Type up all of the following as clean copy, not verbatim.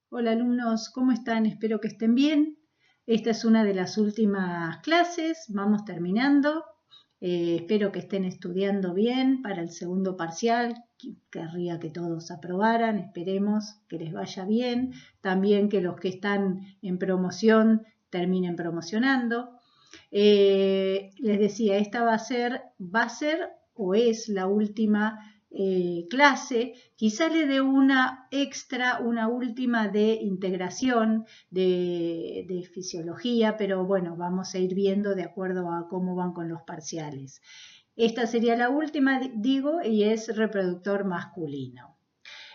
Hola alumnos, ¿cómo están? Espero que estén bien. Esta es una de las últimas clases, vamos terminando. Espero que estén estudiando bien para el segundo parcial. Querría que todos aprobaran, esperemos que les vaya bien. También que los que están en promoción terminen promocionando. Les decía, esta va a ser o es la última clase. Quizá le dé una extra, una última de integración de fisiología, pero bueno, vamos a ir viendo de acuerdo a cómo van con los parciales. Esta sería la última, digo, y es reproductor masculino.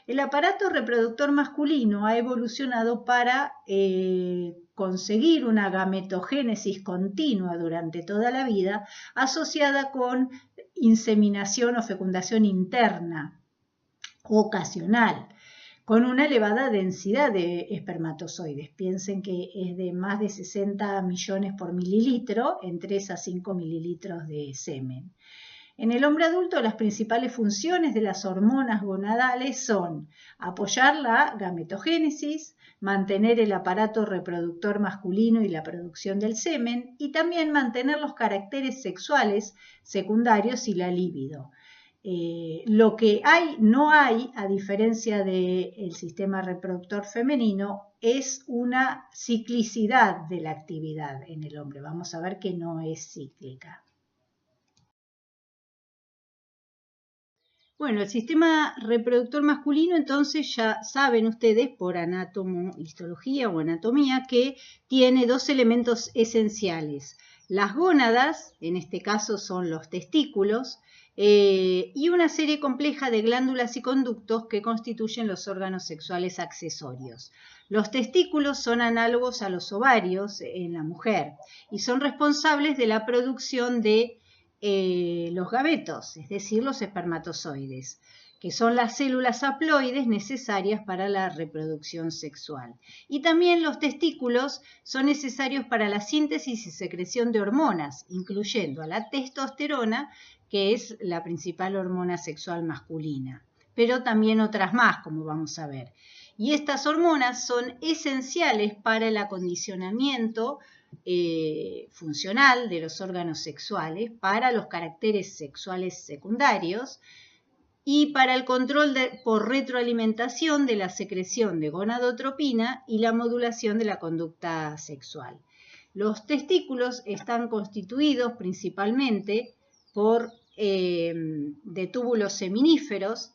El aparato reproductor masculino ha evolucionado para conseguir una gametogénesis continua durante toda la vida asociada con inseminación o fecundación interna ocasional, con una elevada densidad de espermatozoides. Piensen que es de más de 60 millones por mililitro, en 3 a 5 mililitros de semen. En el hombre adulto, las principales funciones de las hormonas gonadales son apoyar la gametogénesis, mantener el aparato reproductor masculino y la producción del semen, y también mantener los caracteres sexuales secundarios y la libido. Lo que no hay, a diferencia del sistema reproductor femenino, es una ciclicidad de la actividad en el hombre. Vamos a ver que no es cíclica. Bueno, el sistema reproductor masculino, entonces ya saben ustedes por histología o anatomía que tiene dos elementos esenciales. Las gónadas, en este caso son los testículos, y una serie compleja de glándulas y conductos que constituyen los órganos sexuales accesorios. Los testículos son análogos a los ovarios en la mujer y son responsables de la producción de los gametos, es decir, los espermatozoides, que son las células haploides necesarias para la reproducción sexual. Y también los testículos son necesarios para la síntesis y secreción de hormonas, incluyendo a la testosterona, que es la principal hormona sexual masculina, pero también otras más, como vamos a ver. Y estas hormonas son esenciales para el acondicionamiento funcional de los órganos sexuales, para los caracteres sexuales secundarios y para el control por retroalimentación de la secreción de gonadotropina y la modulación de la conducta sexual. Los testículos están constituidos principalmente de túbulos seminíferos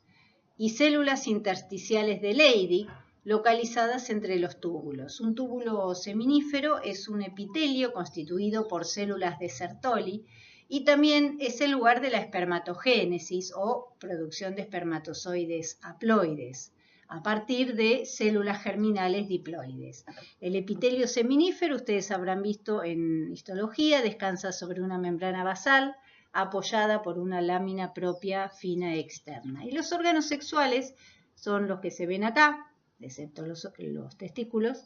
y células intersticiales de Leydig, localizadas entre los túbulos. Un túbulo seminífero es un epitelio constituido por células de Sertoli y también es el lugar de la espermatogénesis o producción de espermatozoides haploides a partir de células germinales diploides. El epitelio seminífero, ustedes habrán visto en histología, descansa sobre una membrana basal apoyada por una lámina propia fina externa. Y los órganos sexuales son los que se ven acá, excepto los testículos.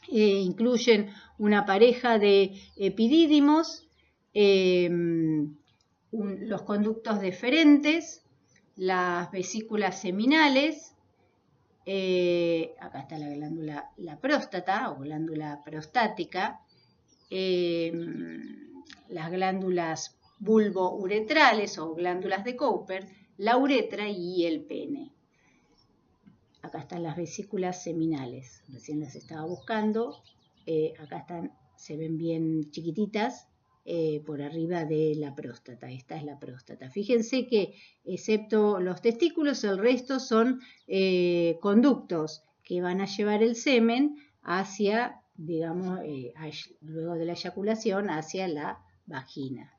Incluyen una pareja de epidídimos, los conductos deferentes, las vesículas seminales, acá está la próstata o glándula prostática, las glándulas bulbouretrales o glándulas de Cowper, la uretra y el pene. Acá están las vesículas seminales, recién las estaba buscando, acá están, se ven bien chiquititas por arriba de la próstata, esta es la próstata. Fíjense que excepto los testículos, el resto son conductos que van a llevar el semen hacia, digamos, luego de la eyaculación, hacia la vagina.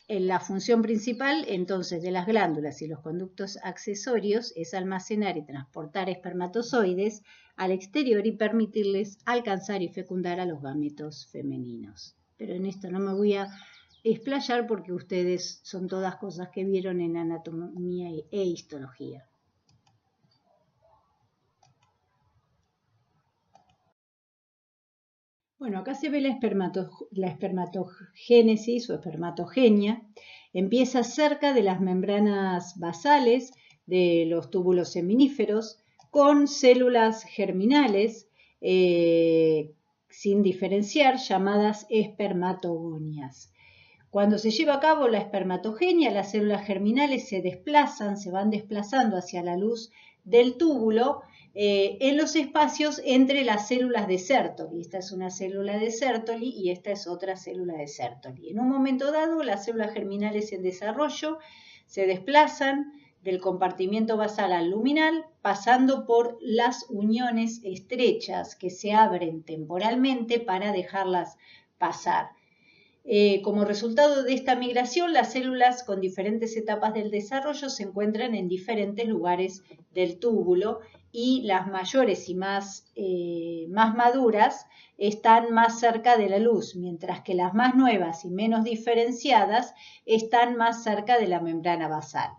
La función principal entonces de las glándulas y los conductos accesorios es almacenar y transportar espermatozoides al exterior y permitirles alcanzar y fecundar a los gametos femeninos. Pero en esto no me voy a explayar porque ustedes son todas cosas que vieron en anatomía e histología. Bueno, acá se ve la espermatogénesis o espermatogenia. Empieza cerca de las membranas basales de los túbulos seminíferos, con células germinales sin diferenciar, llamadas espermatogonias. Cuando se lleva a cabo la espermatogenia, las células germinales se van desplazando hacia la luz del túbulo en los espacios entre las células de Sertoli. Esta es una célula de Sertoli y esta es otra célula de Sertoli. En un momento dado, las células germinales en desarrollo se desplazan del compartimiento basal al luminal, pasando por las uniones estrechas que se abren temporalmente para dejarlas pasar. Como resultado de esta migración, las células con diferentes etapas del desarrollo se encuentran en diferentes lugares del túbulo y las mayores y más maduras están más cerca de la luz, mientras que las más nuevas y menos diferenciadas están más cerca de la membrana basal.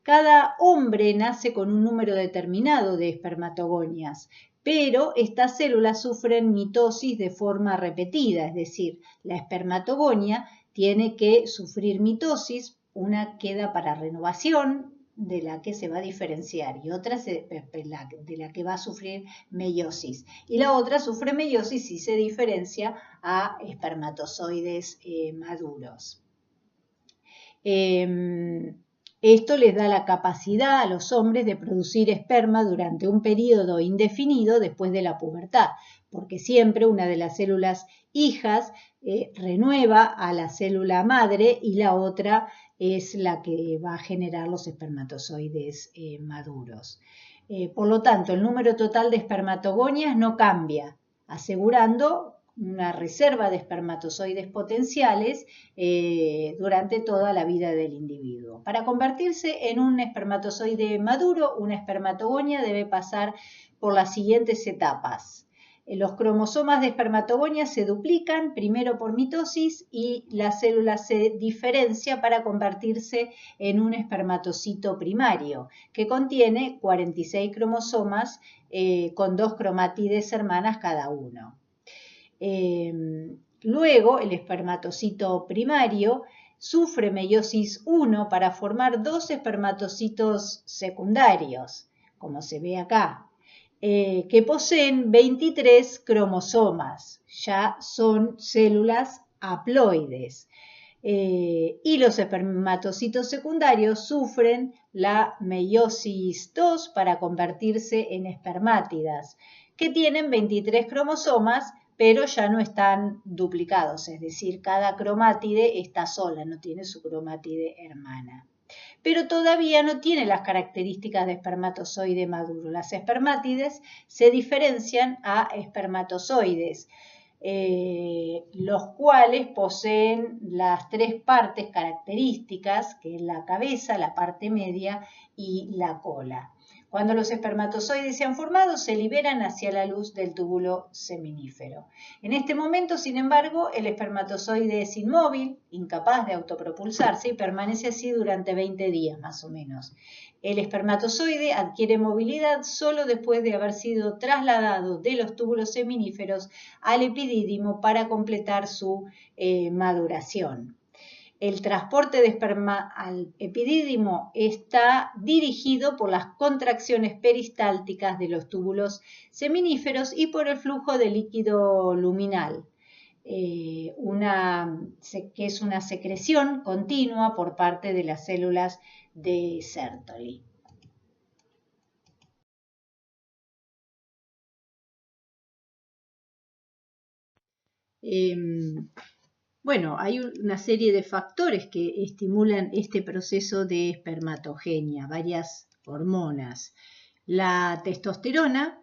Cada hombre nace con un número determinado de espermatogonias, pero estas células sufren mitosis de forma repetida, es decir, la espermatogonia tiene que sufrir mitosis, una queda para renovación, de la que se va a diferenciar, y otra de la que va a sufrir meiosis. Y la otra sufre meiosis y se diferencia a espermatozoides maduros. Esto les da la capacidad a los hombres de producir esperma durante un periodo indefinido después de la pubertad, porque siempre una de las células hijas renueva a la célula madre y la otra es la que va a generar los espermatozoides maduros. Por lo tanto, el número total de espermatogonias no cambia, asegurando una reserva de espermatozoides potenciales durante toda la vida del individuo. Para convertirse en un espermatozoide maduro, una espermatogonia debe pasar por las siguientes etapas. Los cromosomas de espermatogonia se duplican primero por mitosis y la célula se diferencia para convertirse en un espermatocito primario que contiene 46 cromosomas con 2 cromátides hermanas cada uno. Luego, el espermatocito primario sufre meiosis 1 para formar 2 espermatocitos secundarios, como se ve acá, que poseen 23 cromosomas, ya son células haploides. Y los espermatocitos secundarios sufren la meiosis 2 para convertirse en espermátidas, que tienen 23 cromosomas, pero ya no están duplicados, es decir, cada cromátide está sola, no tiene su cromátide hermana. Pero todavía no tiene las características de espermatozoide maduro. Las espermátides se diferencian a espermatozoides, los cuales poseen las 3 partes características, que es la cabeza, la parte media y la cola. Cuando los espermatozoides se han formado, se liberan hacia la luz del túbulo seminífero. En este momento, sin embargo, el espermatozoide es inmóvil, incapaz de autopropulsarse y permanece así durante 20 días más o menos. El espermatozoide adquiere movilidad solo después de haber sido trasladado de los túbulos seminíferos al epidídimo para completar su maduración. El transporte de esperma al epidídimo está dirigido por las contracciones peristálticas de los túbulos seminíferos y por el flujo de líquido luminal, que es una secreción continua por parte de las células de Sertoli. Bueno, hay una serie de factores que estimulan este proceso de espermatogenia, varias hormonas. La testosterona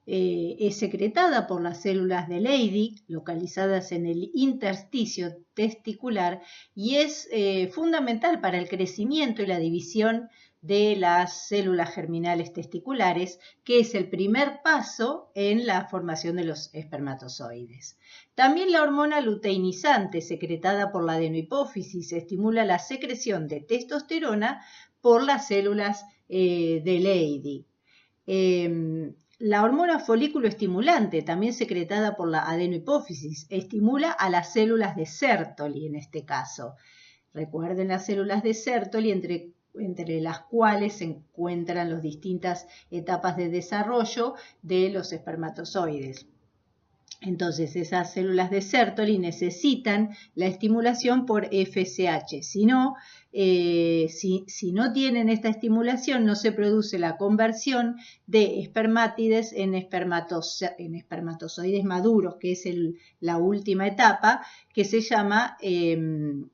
es secretada por las células de Leydig, localizadas en el intersticio testicular, y es fundamental para el crecimiento y la división de las células germinales testiculares, que es el primer paso en la formación de los espermatozoides. También la hormona luteinizante, secretada por la adenohipófisis, estimula la secreción de testosterona por las células de Leydig. La hormona folículo estimulante, también secretada por la adenohipófisis, estimula a las células de Sertoli en este caso. Recuerden las células de Sertoli, entre entre las cuales se encuentran las distintas etapas de desarrollo de los espermatozoides. Entonces, esas células de Sertoli necesitan la estimulación por FSH. Si no tienen esta estimulación, no se produce la conversión de espermátides en espermatozoides maduros, que es la última etapa, que se llama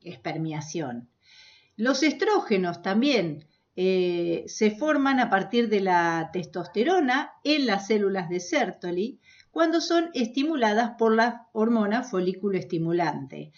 espermiación. Los estrógenos también se forman a partir de la testosterona en las células de Sertoli, cuando son estimuladas por la hormona folículo estimulante.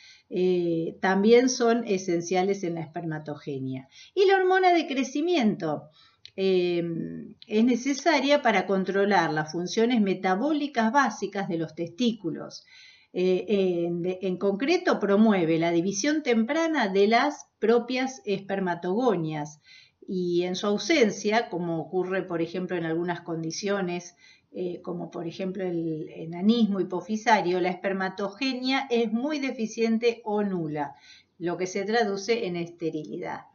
También son esenciales en la espermatogenia. Y la hormona de crecimiento es necesaria para controlar las funciones metabólicas básicas de los testículos. En concreto, promueve la división temprana de las propias espermatogonias. Y en su ausencia, como ocurre, por ejemplo, en algunas condiciones, como por ejemplo el enanismo hipofisario, la espermatogenia es muy deficiente o nula, lo que se traduce en esterilidad.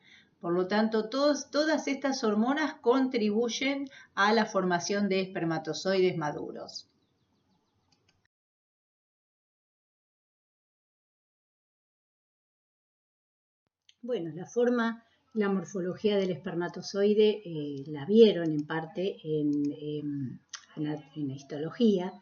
Por lo tanto, todas estas hormonas contribuyen a la formación de espermatozoides maduros. Bueno, la morfología del espermatozoide la vieron en parte en la histología.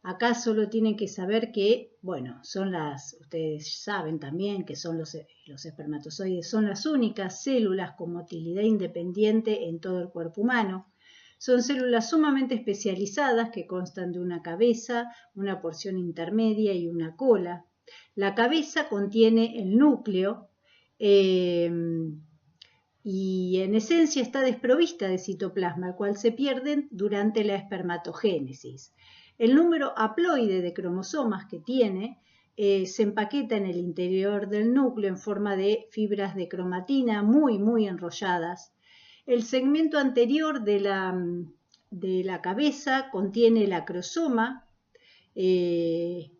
Acá solo tienen que saber que, bueno, ustedes saben también que son los espermatozoides, son las únicas células con motilidad independiente en todo el cuerpo humano. Son células sumamente especializadas que constan de una cabeza, una porción intermedia y una cola. La cabeza contiene el núcleo y en esencia está desprovista de citoplasma, el cual se pierde durante la espermatogénesis. El número haploide de cromosomas que tiene se empaqueta en el interior del núcleo en forma de fibras de cromatina muy enrolladas. El segmento anterior de la cabeza contiene el acrosoma, que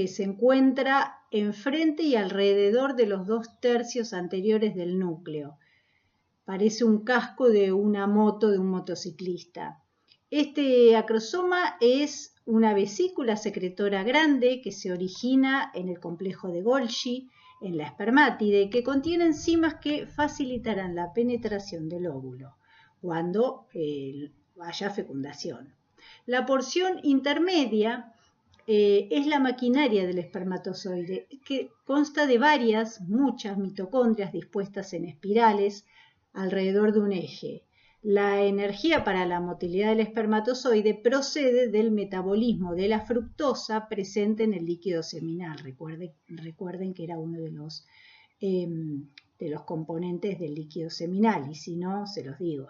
se encuentra enfrente y alrededor de los 2/3 anteriores del núcleo. Parece un casco de una moto de un motociclista. Este acrosoma es una vesícula secretora grande que se origina en el complejo de Golgi, en la espermátide, que contiene enzimas que facilitarán la penetración del óvulo cuando haya fecundación. La porción intermedia es la maquinaria del espermatozoide, que consta de muchas mitocondrias dispuestas en espirales alrededor de un eje. La energía para la motilidad del espermatozoide procede del metabolismo de la fructosa presente en el líquido seminal. Recuerden que era uno de los componentes del líquido seminal, y si no, se los digo.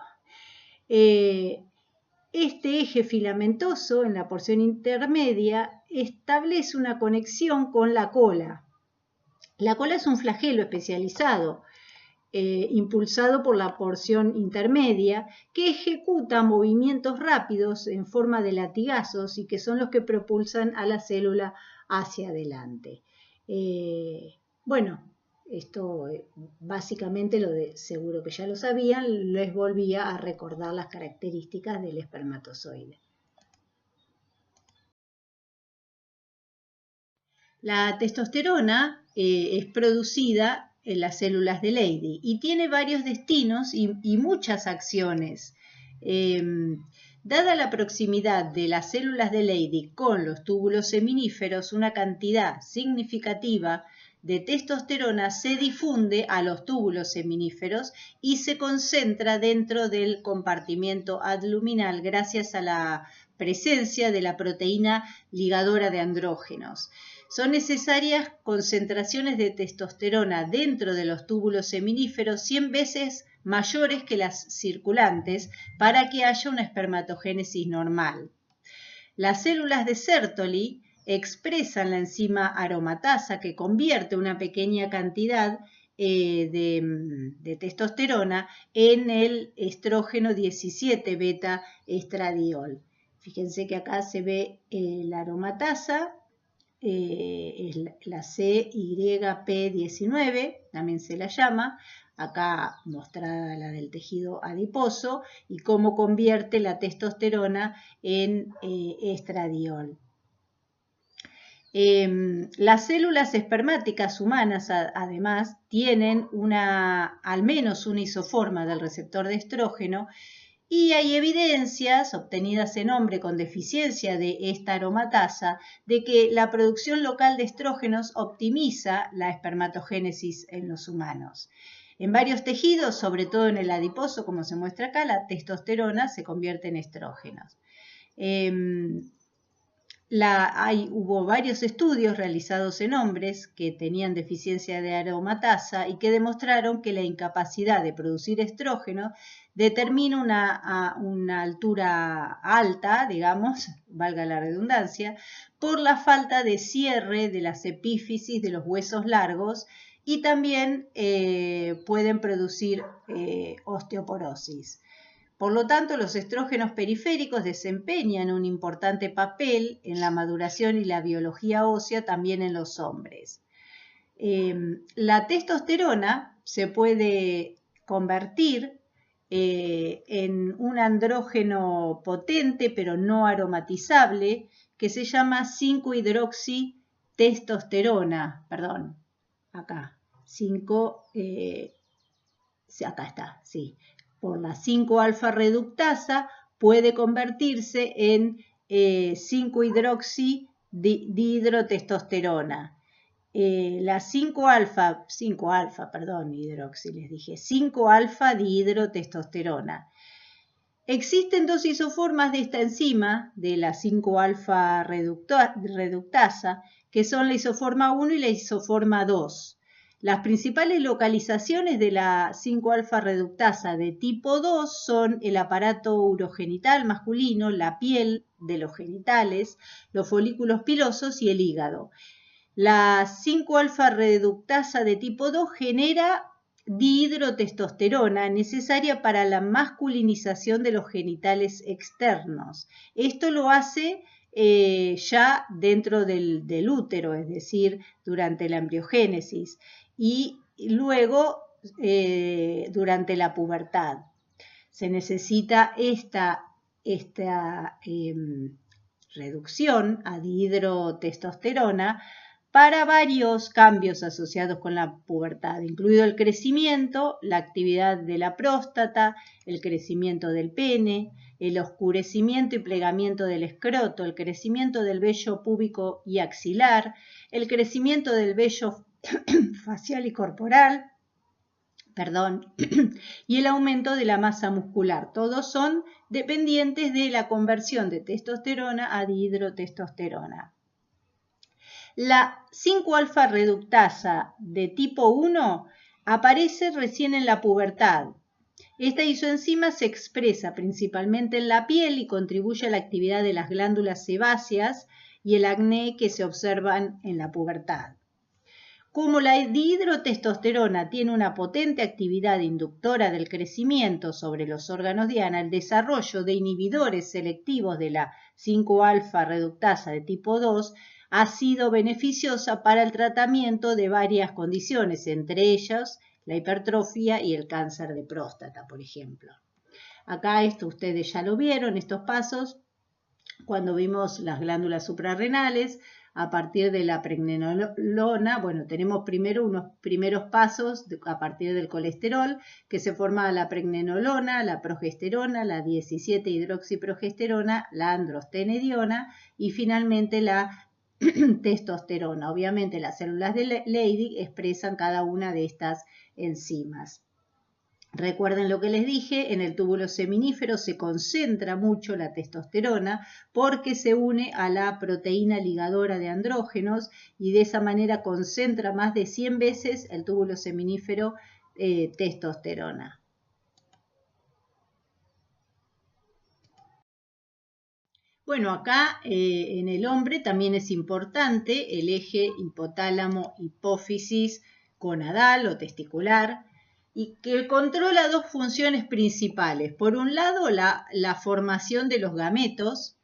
Este eje filamentoso en la porción intermedia establece una conexión con la cola. La cola es un flagelo especializado, impulsado por la porción intermedia, que ejecuta movimientos rápidos en forma de latigazos y que son los que propulsan a la célula hacia adelante. Bueno, esto básicamente seguro que ya lo sabían, les volvía a recordar las características del espermatozoide. La testosterona es producida en las células de Leydig y tiene varios destinos y muchas acciones. Dada la proximidad de las células de Leydig con los túbulos seminíferos, una cantidad significativa de testosterona se difunde a los túbulos seminíferos y se concentra dentro del compartimiento adluminal gracias a la presencia de la proteína ligadora de andrógenos. Son necesarias concentraciones de testosterona dentro de los túbulos seminíferos 100 veces mayores que las circulantes para que haya una espermatogénesis normal. Las células de Sertoli expresan la enzima aromatasa que convierte una pequeña cantidad de testosterona en el estrógeno 17 beta estradiol. Fíjense que acá se ve la aromatasa, es la CYP19, también se la llama. acá mostrada la del tejido adiposo, y cómo convierte la testosterona en estradiol. Las células espermáticas humanas, además, tienen al menos una isoforma del receptor de estrógeno, y hay evidencias obtenidas en hombres con deficiencia de esta aromatasa de que la producción local de estrógenos optimiza la espermatogénesis en los humanos. En varios tejidos, sobre todo en el adiposo, como se muestra acá, la testosterona se convierte en estrógenos. Hubo varios estudios realizados en hombres que tenían deficiencia de aromatasa y que demostraron que la incapacidad de producir estrógeno determina una altura alta, digamos, valga la redundancia, por la falta de cierre de las epífisis de los huesos largos, y también pueden producir osteoporosis. Por lo tanto, los estrógenos periféricos desempeñan un importante papel en la maduración y la biología ósea también en los hombres. La testosterona se puede convertir en un andrógeno potente pero no aromatizable que se llama 5-hidroxitestosterona, perdón, acá, acá está, sí. Por la 5-alfa reductasa puede convertirse en 5-hidroxidiidrotestosterona. La 5-alfa dihidrotestosterona. Existen dos isoformas de esta enzima, de la 5-alfa reductasa, que son la isoforma 1 y la isoforma 2. Las principales localizaciones de la 5-alfa reductasa de tipo 2 son el aparato urogenital masculino, la piel de los genitales, los folículos pilosos y el hígado. La 5-alfa reductasa de tipo 2 genera dihidrotestosterona necesaria para la masculinización de los genitales externos. Esto lo hace ya dentro del útero, es decir, durante la embriogénesis, y luego durante la pubertad. Se necesita esta reducción a dihidrotestosterona para varios cambios asociados con la pubertad, incluido el crecimiento, la actividad de la próstata, el crecimiento del pene, el oscurecimiento y plegamiento del escroto, el crecimiento del vello púbico y axilar, el crecimiento del vello facial y corporal, y el aumento de la masa muscular. Todos son dependientes de la conversión de testosterona a dihidrotestosterona. La 5-alfa reductasa de tipo 1 aparece recién en la pubertad. Esta isoenzima se expresa principalmente en la piel y contribuye a la actividad de las glándulas sebáceas y el acné que se observan en la pubertad. Como la dihidrotestosterona tiene una potente actividad inductora del crecimiento sobre los órganos diana, el desarrollo de inhibidores selectivos de la 5-alfa reductasa de tipo 2 ha sido beneficiosa para el tratamiento de varias condiciones, entre ellas la hipertrofia y el cáncer de próstata, por ejemplo. Acá esto ustedes ya lo vieron, estos pasos, cuando vimos las glándulas suprarrenales. A partir de la pregnenolona, bueno, tenemos primero unos primeros pasos a partir del colesterol, que se forma la pregnenolona, la progesterona, la 17-hidroxiprogesterona, la androstenediona y finalmente la testosterona. Obviamente las células de Leydig expresan cada una de estas enzimas. Recuerden lo que les dije, en el túbulo seminífero se concentra mucho la testosterona porque se une a la proteína ligadora de andrógenos y de esa manera concentra más de 100 veces el túbulo seminífero testosterona. Bueno, acá en el hombre también es importante el eje hipotálamo-hipófisis gonadal o testicular, y que controla dos funciones principales. Por un lado, la formación de los gametos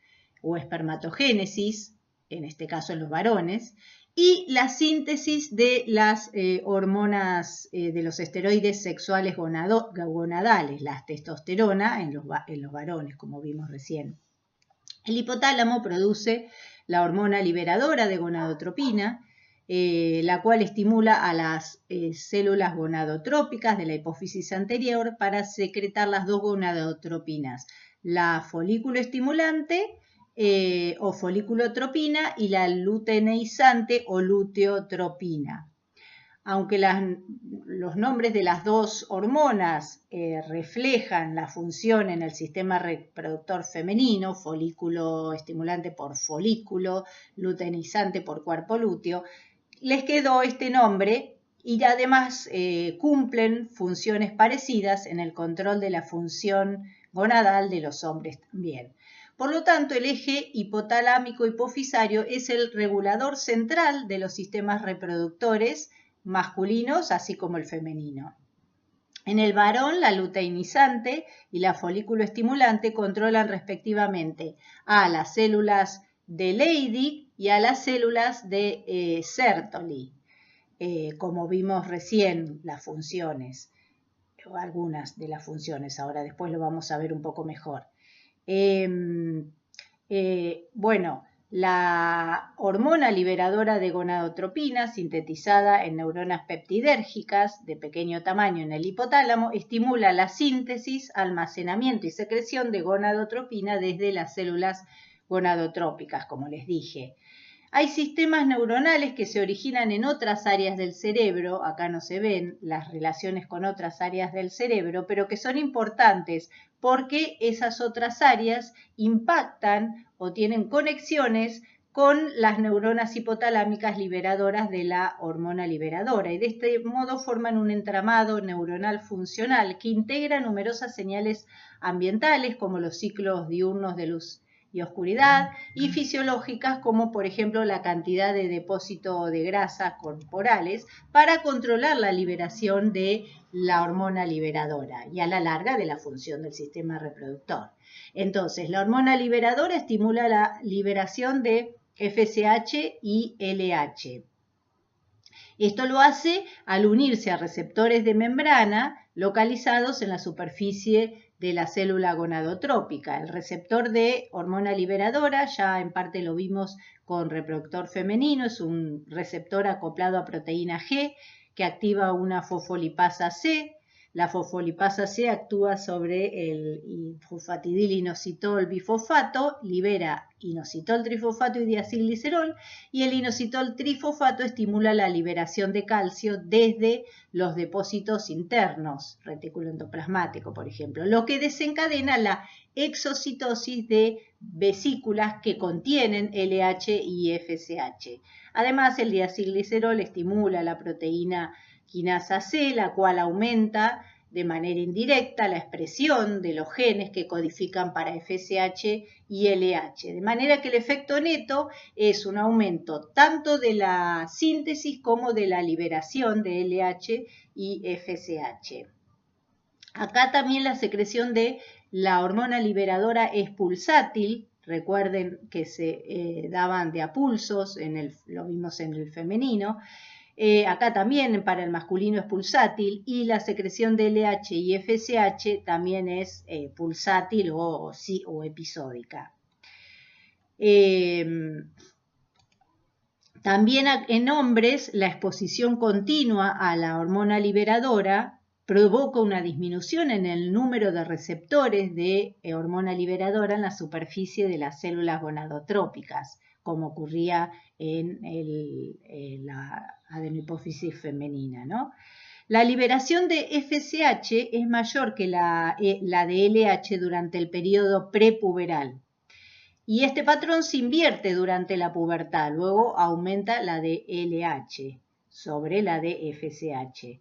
o espermatogénesis, en este caso en los varones, y la síntesis de las hormonas de los esteroides sexuales gonadales, la testosterona en los varones, como vimos recién. El hipotálamo produce la hormona liberadora de gonadotropina, la cual estimula a las células gonadotrópicas de la hipófisis anterior para secretar las dos gonadotropinas, la folículo estimulante o folículotropina y la luteinizante o luteotropina. Aunque los nombres de las dos hormonas reflejan la función en el sistema reproductor femenino, folículo estimulante por folículo, luteinizante por cuerpo lúteo, les quedó este nombre y además cumplen funciones parecidas en el control de la función gonadal de los hombres también. Por lo tanto, el eje hipotalámico hipofisario es el regulador central de los sistemas reproductores masculinos, así como el femenino. En el varón, la luteinizante y la folículo estimulante controlan respectivamente a las células de Leydig y a las células de Sertoli, como vimos recién las funciones, o algunas de las funciones, ahora después lo vamos a ver un poco mejor. Bueno, la hormona liberadora de gonadotropina, sintetizada en neuronas peptidérgicas de pequeño tamaño en el hipotálamo, estimula la síntesis, almacenamiento y secreción de gonadotropina desde las células gonadotrópicas, como les dije. Hay sistemas neuronales que se originan en otras áreas del cerebro, acá no se ven las relaciones con otras áreas del cerebro, pero que son importantes porque esas otras áreas impactan o tienen conexiones con las neuronas hipotalámicas liberadoras de la hormona liberadora y de este modo forman un entramado neuronal funcional que integra numerosas señales ambientales como los ciclos diurnos de luz y oscuridad y fisiológicas como por ejemplo la cantidad de depósito de grasas corporales para controlar la liberación de la hormona liberadora y a la larga de la función del sistema reproductor. Entonces, la hormona liberadora estimula la liberación de FSH y LH. Esto lo hace al unirse a receptores de membrana localizados en la superficie de la célula gonadotrópica. El receptor de hormona liberadora, ya en parte lo vimos con reproductor femenino, es un receptor acoplado a proteína G que activa una fosfolipasa C. La fosfolipasa C actúa sobre el fosfatidil-inositol bifosfato, libera inositol trifosfato y diacilglicerol, y el inositol trifosfato estimula la liberación de calcio desde los depósitos internos, retículo endoplasmático, por ejemplo, lo que desencadena la exocitosis de vesículas que contienen LH y FSH. Además, el diacilglicerol estimula la proteína quinasa C, la cual aumenta de manera indirecta la expresión de los genes que codifican para FSH y LH, de manera que el efecto neto es un aumento tanto de la síntesis como de la liberación de LH y FSH. Acá también la secreción de la hormona liberadora es pulsátil. Recuerden que se daban de a pulsos, lo vimos en el femenino. Acá también para el masculino es pulsátil y la secreción de LH y FSH también es pulsátil o episódica. También en hombres la exposición continua a la hormona liberadora provoca una disminución en el número de receptores de hormona liberadora en la superficie de las células gonadotrópicas, como ocurría en la adenohipófisis femenina, ¿no? La liberación de FSH es mayor que la de LH durante el periodo prepuberal. Y este patrón se invierte durante la pubertad, luego aumenta la de LH sobre la de FSH.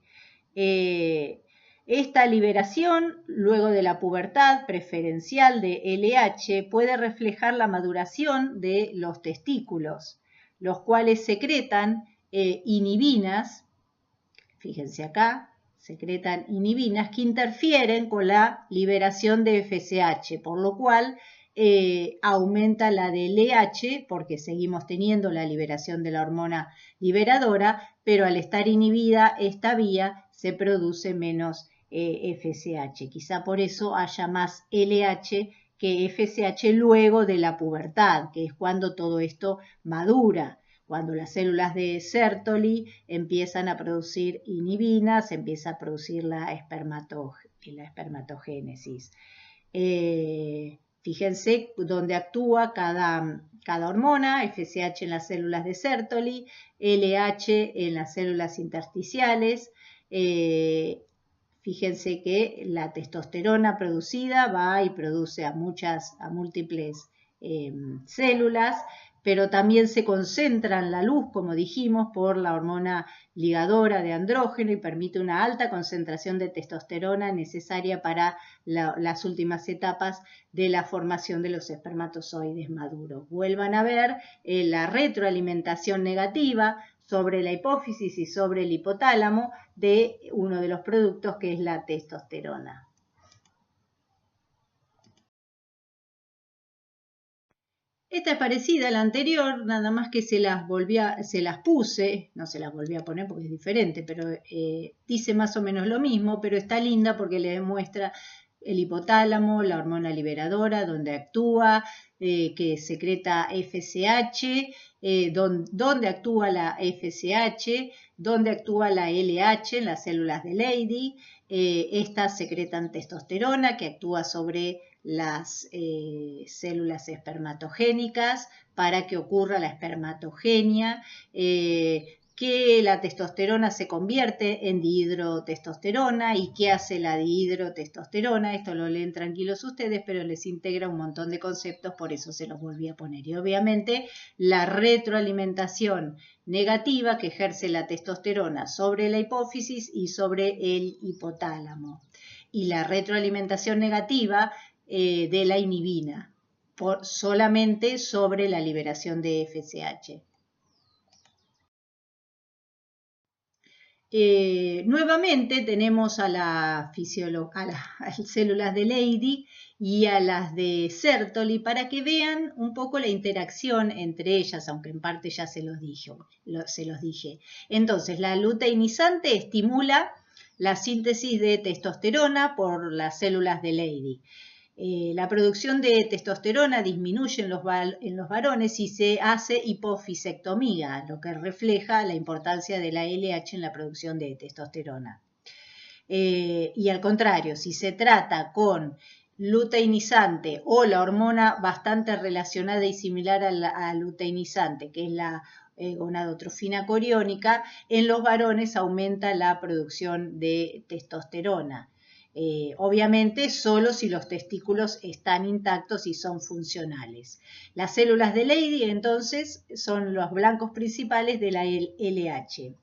Esta liberación, luego de la pubertad preferencial de LH, puede reflejar la maduración de los testículos, los cuales secretan inhibinas, fíjense acá, secretan inhibinas que interfieren con la liberación de FSH, por lo cual aumenta la de LH porque seguimos teniendo la liberación de la hormona liberadora, pero al estar inhibida esta vía se produce menos FSH. Quizá por eso haya más LH que FSH luego de la pubertad, que es cuando todo esto madura. Cuando las células de Sertoli empiezan a producir inhibina, se empieza a producir la espermatogénesis. Fíjense dónde actúa cada hormona, FSH en las células de Sertoli, LH en las células intersticiales. Fíjense que la testosterona producida va y produce a múltiples células, pero también se concentra en la luz, como dijimos, por la hormona ligadora de andrógeno y permite una alta concentración de testosterona necesaria para las últimas etapas de la formación de los espermatozoides maduros. Vuelvan a ver la retroalimentación negativa sobre la hipófisis y sobre el hipotálamo de uno de los productos que es la testosterona. Esta es parecida a la anterior, nada más que se las puse, no se las volví a poner porque es diferente, pero dice más o menos lo mismo, pero está linda porque le demuestra el hipotálamo, la hormona liberadora, donde actúa, que secreta FSH, donde actúa la FSH, donde actúa la LH en las células de Leydig. Estas secretan testosterona que actúa sobre las células espermatogénicas para que ocurra la espermatogenia, que la testosterona se convierte en dihidrotestosterona y qué hace la dihidrotestosterona. Esto lo leen tranquilos ustedes, pero les integra un montón de conceptos, por eso se los volví a poner. Y obviamente la retroalimentación negativa que ejerce la testosterona sobre la hipófisis y sobre el hipotálamo. Y la retroalimentación negativa de la inhibina, solamente sobre la liberación de FSH. Nuevamente tenemos a las células de Leydig y a las de Sertoli para que vean un poco la interacción entre ellas, aunque en parte ya se los dije. Entonces, la luteinizante estimula la síntesis de testosterona por las células de Leydig. La producción de testosterona disminuye en los varones y se hace hipofisectomía, lo que refleja la importancia de la LH en la producción de testosterona. Y al contrario, si se trata con luteinizante o la hormona bastante relacionada y similar a la luteinizante, que es la gonadotrofina coriónica, en los varones aumenta la producción de testosterona. Obviamente solo si los testículos están intactos y son funcionales. Las células de Leydig entonces son los blancos principales de la LH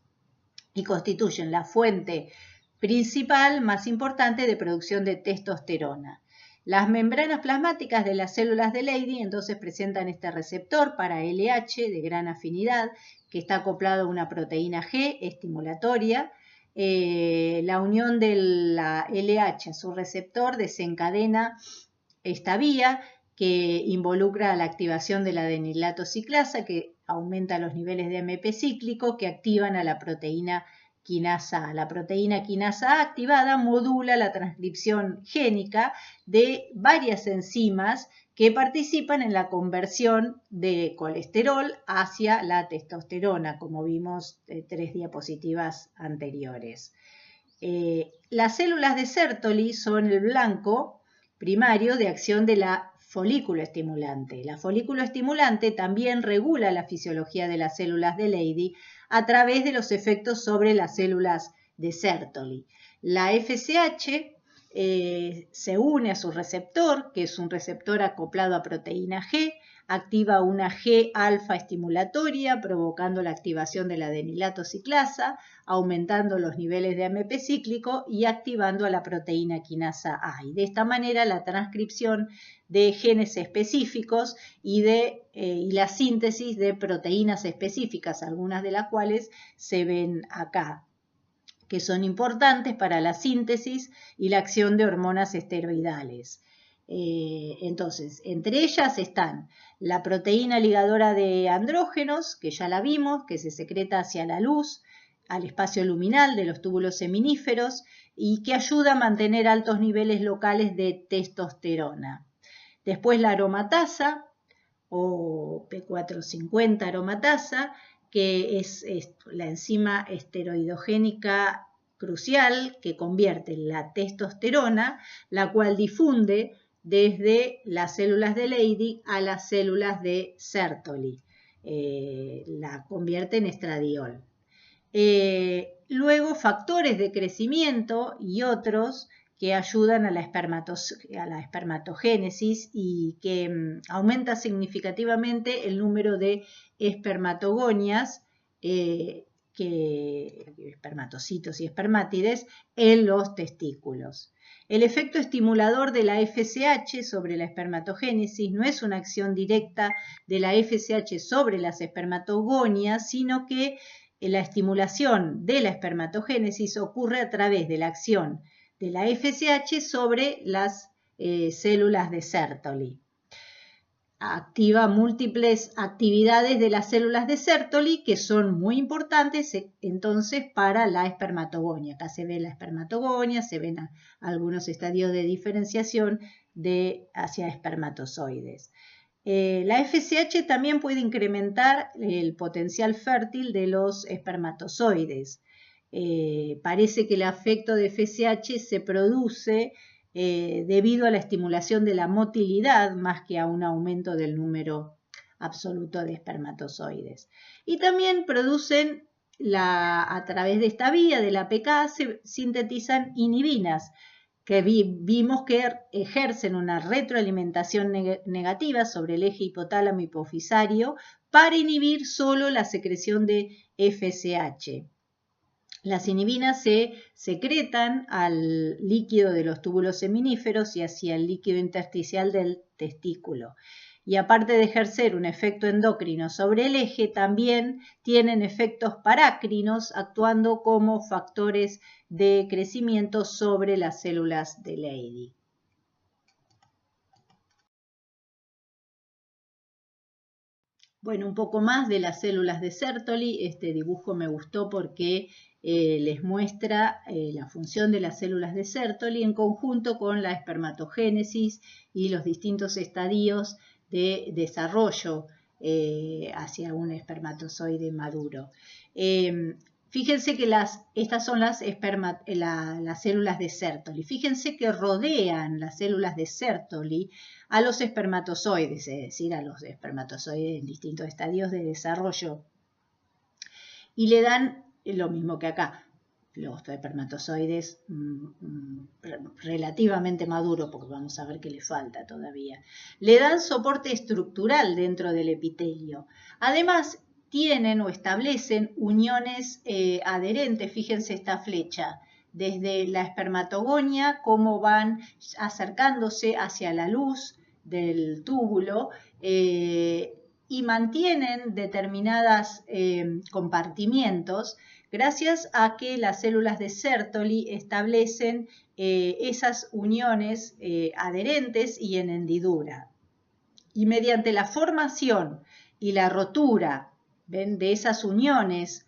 y constituyen la fuente principal más importante de producción de testosterona. Las membranas plasmáticas de las células de Leydig entonces presentan este receptor para LH de gran afinidad que está acoplado a una proteína G estimulatoria. La unión de la LH a su receptor desencadena esta vía que involucra la activación de la adenilato ciclasa que aumenta los niveles de AMP cíclico que activan a la proteína quinasa A. La proteína quinasa A activada modula la transcripción génica de varias enzimas que participan en la conversión de colesterol hacia la testosterona, como vimos en 3 diapositivas anteriores. Las células de Sertoli son el blanco primario de acción de la folículo estimulante. La folículo estimulante también regula la fisiología de las células de Leydig a través de los efectos sobre las células de Sertoli. La FSH se une a su receptor, que es un receptor acoplado a proteína G, activa una G-alfa estimulatoria, provocando la activación de la adenilato ciclasa, aumentando los niveles de AMP cíclico y activando a la proteína quinasa A. Y de esta manera la transcripción de genes específicos y la síntesis de proteínas específicas, algunas de las cuales se ven acá, que son importantes para la síntesis y la acción de hormonas esteroidales. Entonces, entre ellas están la proteína ligadora de andrógenos, que ya la vimos, que se secreta hacia la luz, al espacio luminal de los túbulos seminíferos y que ayuda a mantener altos niveles locales de testosterona. Después la aromatasa, o P450 aromatasa, que es la enzima esteroidogénica crucial que convierte la testosterona, la cual difunde desde las células de Leydig a las células de Sertoli. La convierte en estradiol. Luego factores de crecimiento y otros que ayudan a la espermatogénesis y que aumenta significativamente el número de espermatogonias, espermatocitos y espermátides en los testículos. El efecto estimulador de la FSH sobre la espermatogénesis no es una acción directa de la FSH sobre las espermatogonias, sino que la estimulación de la espermatogénesis ocurre a través de la acción de la FSH sobre las células de Sertoli. Activa múltiples actividades de las células de Sertoli que son muy importantes entonces para la espermatogonia. Acá se ve la espermatogonia, se ven algunos estadios de diferenciación hacia espermatozoides. La FSH también puede incrementar el potencial fértil de los espermatozoides. Parece que el efecto de FSH se produce debido a la estimulación de la motilidad más que a un aumento del número absoluto de espermatozoides. Y también producen, a través de esta vía de la APK, se sintetizan inhibinas, que vimos que ejercen una retroalimentación negativa sobre el eje hipotálamo hipofisario para inhibir solo la secreción de FSH. Las inhibinas se secretan al líquido de los túbulos seminíferos y hacia el líquido intersticial del testículo. Y aparte de ejercer un efecto endocrino sobre el eje, también tienen efectos parácrinos actuando como factores de crecimiento sobre las células de Leydig. Bueno, un poco más de las células de Sertoli. Este dibujo me gustó porque les muestra la función de las células de Sertoli en conjunto con la espermatogénesis y los distintos estadios de desarrollo hacia un espermatozoide maduro. Fíjense que estas son las células de Sertoli. Fíjense que rodean las células de Sertoli a los espermatozoides, es decir, a los espermatozoides en distintos estadios de desarrollo. Y le dan lo mismo que acá, los espermatozoides relativamente maduros, porque vamos a ver que le falta todavía. Le dan soporte estructural dentro del epitelio. Además, tienen o establecen uniones adherentes, fíjense esta flecha, desde la espermatogonia, cómo van acercándose hacia la luz del túbulo y mantienen determinados compartimientos gracias a que las células de Sertoli establecen esas uniones adherentes y en hendidura. Y mediante la formación y la rotura de esas uniones,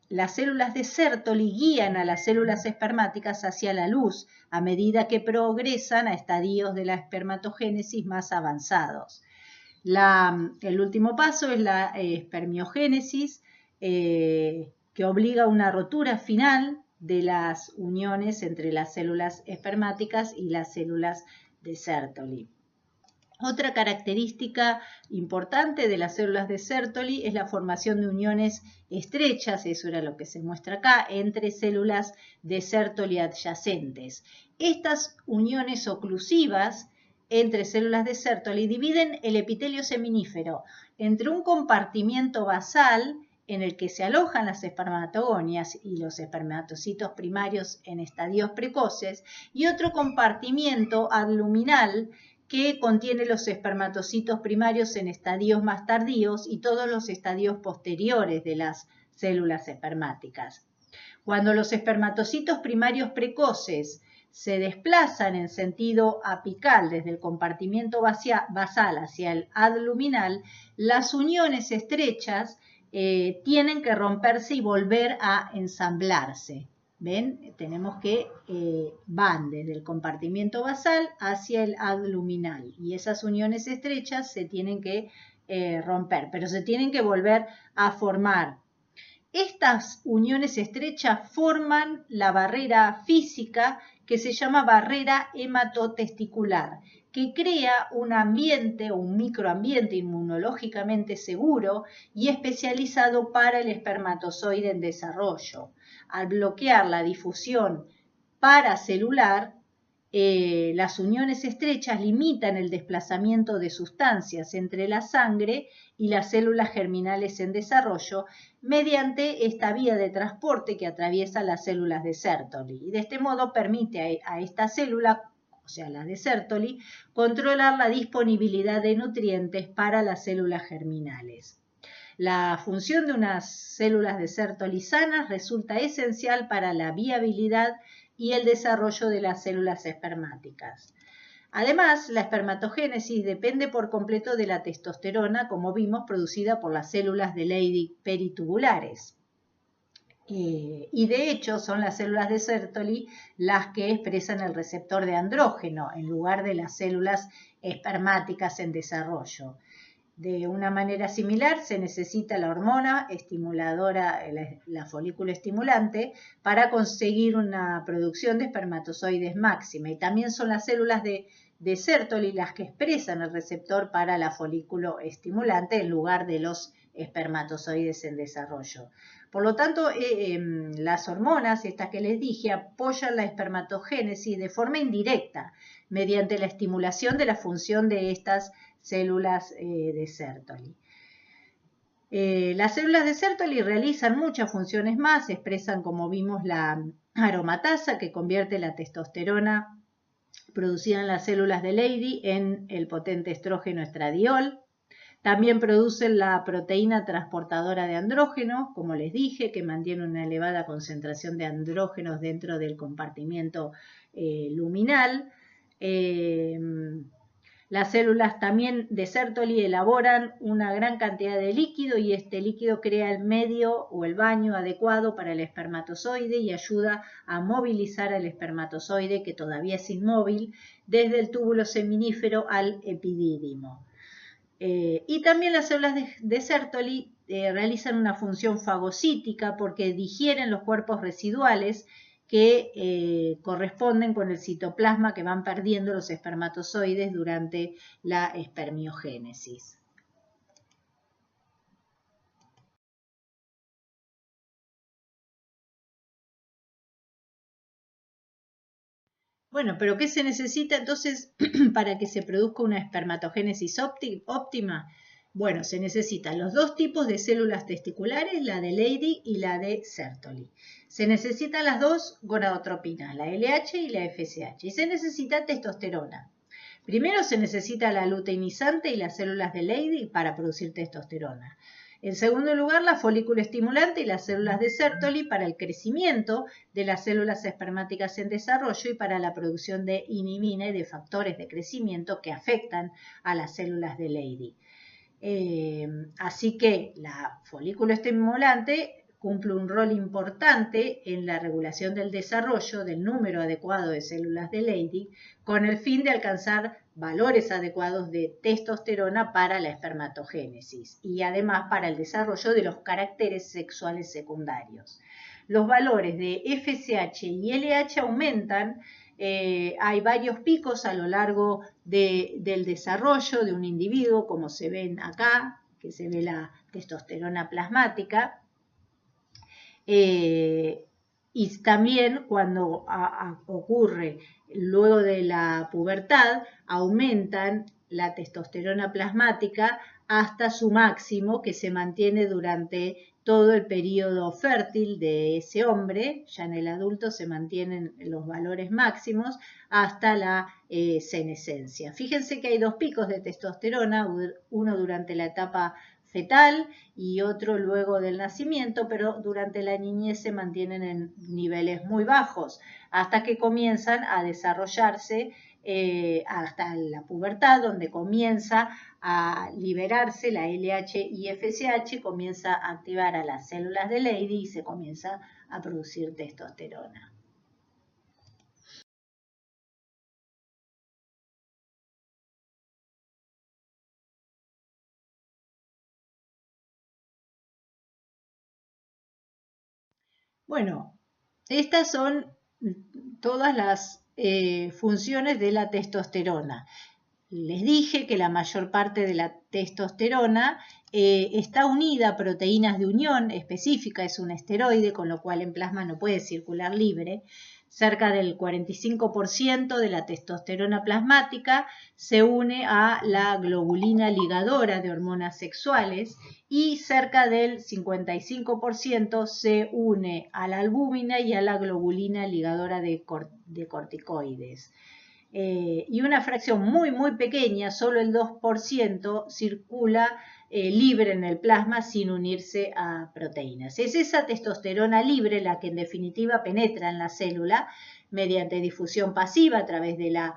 las células de Sertoli guían a las células espermáticas hacia la luz a medida que progresan a estadios de la espermatogénesis más avanzados. El último paso es la espermiogénesis, que obliga a una rotura final de las uniones entre las células espermáticas y las células de Sertoli. Otra característica importante de las células de Sertoli es la formación de uniones estrechas, eso era lo que se muestra acá, entre células de Sertoli adyacentes. Estas uniones oclusivas entre células de Sertoli dividen el epitelio seminífero entre un compartimiento basal en el que se alojan las espermatogonias y los espermatocitos primarios en estadios precoces y otro compartimiento adluminal que contiene los espermatocitos primarios en estadios más tardíos y todos los estadios posteriores de las células espermáticas. Cuando los espermatocitos primarios precoces se desplazan en sentido apical desde el compartimiento basal hacia el adluminal, las uniones estrechas tienen que romperse y volver a ensamblarse. ¿Ven? Tenemos que van desde el compartimiento basal hacia el adluminal y esas uniones estrechas se tienen que romper, pero se tienen que volver a formar. Estas uniones estrechas forman la barrera física que se llama barrera hematotesticular, que crea un ambiente o un microambiente inmunológicamente seguro y especializado para el espermatozoide en desarrollo. Al bloquear la difusión paracelular, las uniones estrechas limitan el desplazamiento de sustancias entre la sangre y las células germinales en desarrollo mediante esta vía de transporte que atraviesa las células de Sertoli. Y de este modo permite a esta célula, o sea, la de Sertoli, controlar la disponibilidad de nutrientes para las células germinales. La función de unas células de Sertoli sanas resulta esencial para la viabilidad y el desarrollo de las células espermáticas. Además, la espermatogénesis depende por completo de la testosterona, como vimos, producida por las células de Leydig peritubulares. Y de hecho son las células de Sertoli las que expresan el receptor de andrógeno en lugar de las células espermáticas en desarrollo. De una manera similar se necesita la hormona estimuladora, la folículo estimulante, para conseguir una producción de espermatozoides máxima. Y también son las células de Sertoli las que expresan el receptor para la folículo estimulante en lugar de los espermatozoides en desarrollo. Por lo tanto, las hormonas, estas que les dije, apoyan la espermatogénesis de forma indirecta mediante la estimulación de la función de estas células de Sertoli. Las células de Sertoli realizan muchas funciones más, expresan, como vimos, la aromatasa que convierte la testosterona producida en las células de Leydig en el potente estrógeno estradiol. También producen la proteína transportadora de andrógeno, como les dije, que mantiene una elevada concentración de andrógenos dentro del compartimiento luminal. Las células también de Sertoli elaboran una gran cantidad de líquido y este líquido crea el medio o el baño adecuado para el espermatozoide y ayuda a movilizar al espermatozoide, que todavía es inmóvil, desde el túbulo seminífero al epidídimo. Y también las células de Sertoli realizan una función fagocítica porque digieren los cuerpos residuales que corresponden con el citoplasma que van perdiendo los espermatozoides durante la espermiogénesis. Bueno, pero ¿qué se necesita entonces para que se produzca una espermatogénesis óptima? Bueno, se necesitan los dos tipos de células testiculares, la de Leydig y la de Sertoli. Se necesitan las dos gonadotropinas, la LH y la FSH, y se necesita testosterona. Primero se necesita la luteinizante y las células de Leydig para producir testosterona. En segundo lugar, la folículo estimulante y las células de Sertoli para el crecimiento de las células espermáticas en desarrollo y para la producción de inhibina y de factores de crecimiento que afectan a las células de Leydig. Así que la folículo estimulante cumple un rol importante en la regulación del desarrollo del número adecuado de células de Leydig con el fin de alcanzar valores adecuados de testosterona para la espermatogénesis y además para el desarrollo de los caracteres sexuales secundarios. Los valores de FSH y LH aumentan. Hay varios picos a lo largo del desarrollo de un individuo, como se ven acá, que se ve la testosterona plasmática. Y también cuando ocurre luego de la pubertad, aumentan la testosterona plasmática hasta su máximo, que se mantiene durante todo el periodo fértil de ese hombre. Ya en el adulto se mantienen los valores máximos hasta la senescencia. Fíjense que hay dos picos de testosterona, uno durante la etapa fetal y otro luego del nacimiento, pero durante la niñez se mantienen en niveles muy bajos hasta que comienzan a desarrollarse hasta la pubertad, donde comienza a liberarse la LH y FSH, comienza a activar a las células de Leydig y se comienza a producir testosterona. Bueno, estas son todas las funciones de la testosterona. Les dije que la mayor parte de la testosterona está unida a proteínas de unión específica, es un esteroide, con lo cual en plasma no puede circular libre. Cerca del 45% de la testosterona plasmática se une a la globulina ligadora de hormonas sexuales y cerca del 55% se une a la albúmina y a la globulina ligadora de corticoides. Y una fracción muy pequeña, solo el 2%, circula libre en el plasma sin unirse a proteínas. Es esa testosterona libre la que en definitiva penetra en la célula mediante difusión pasiva a través de la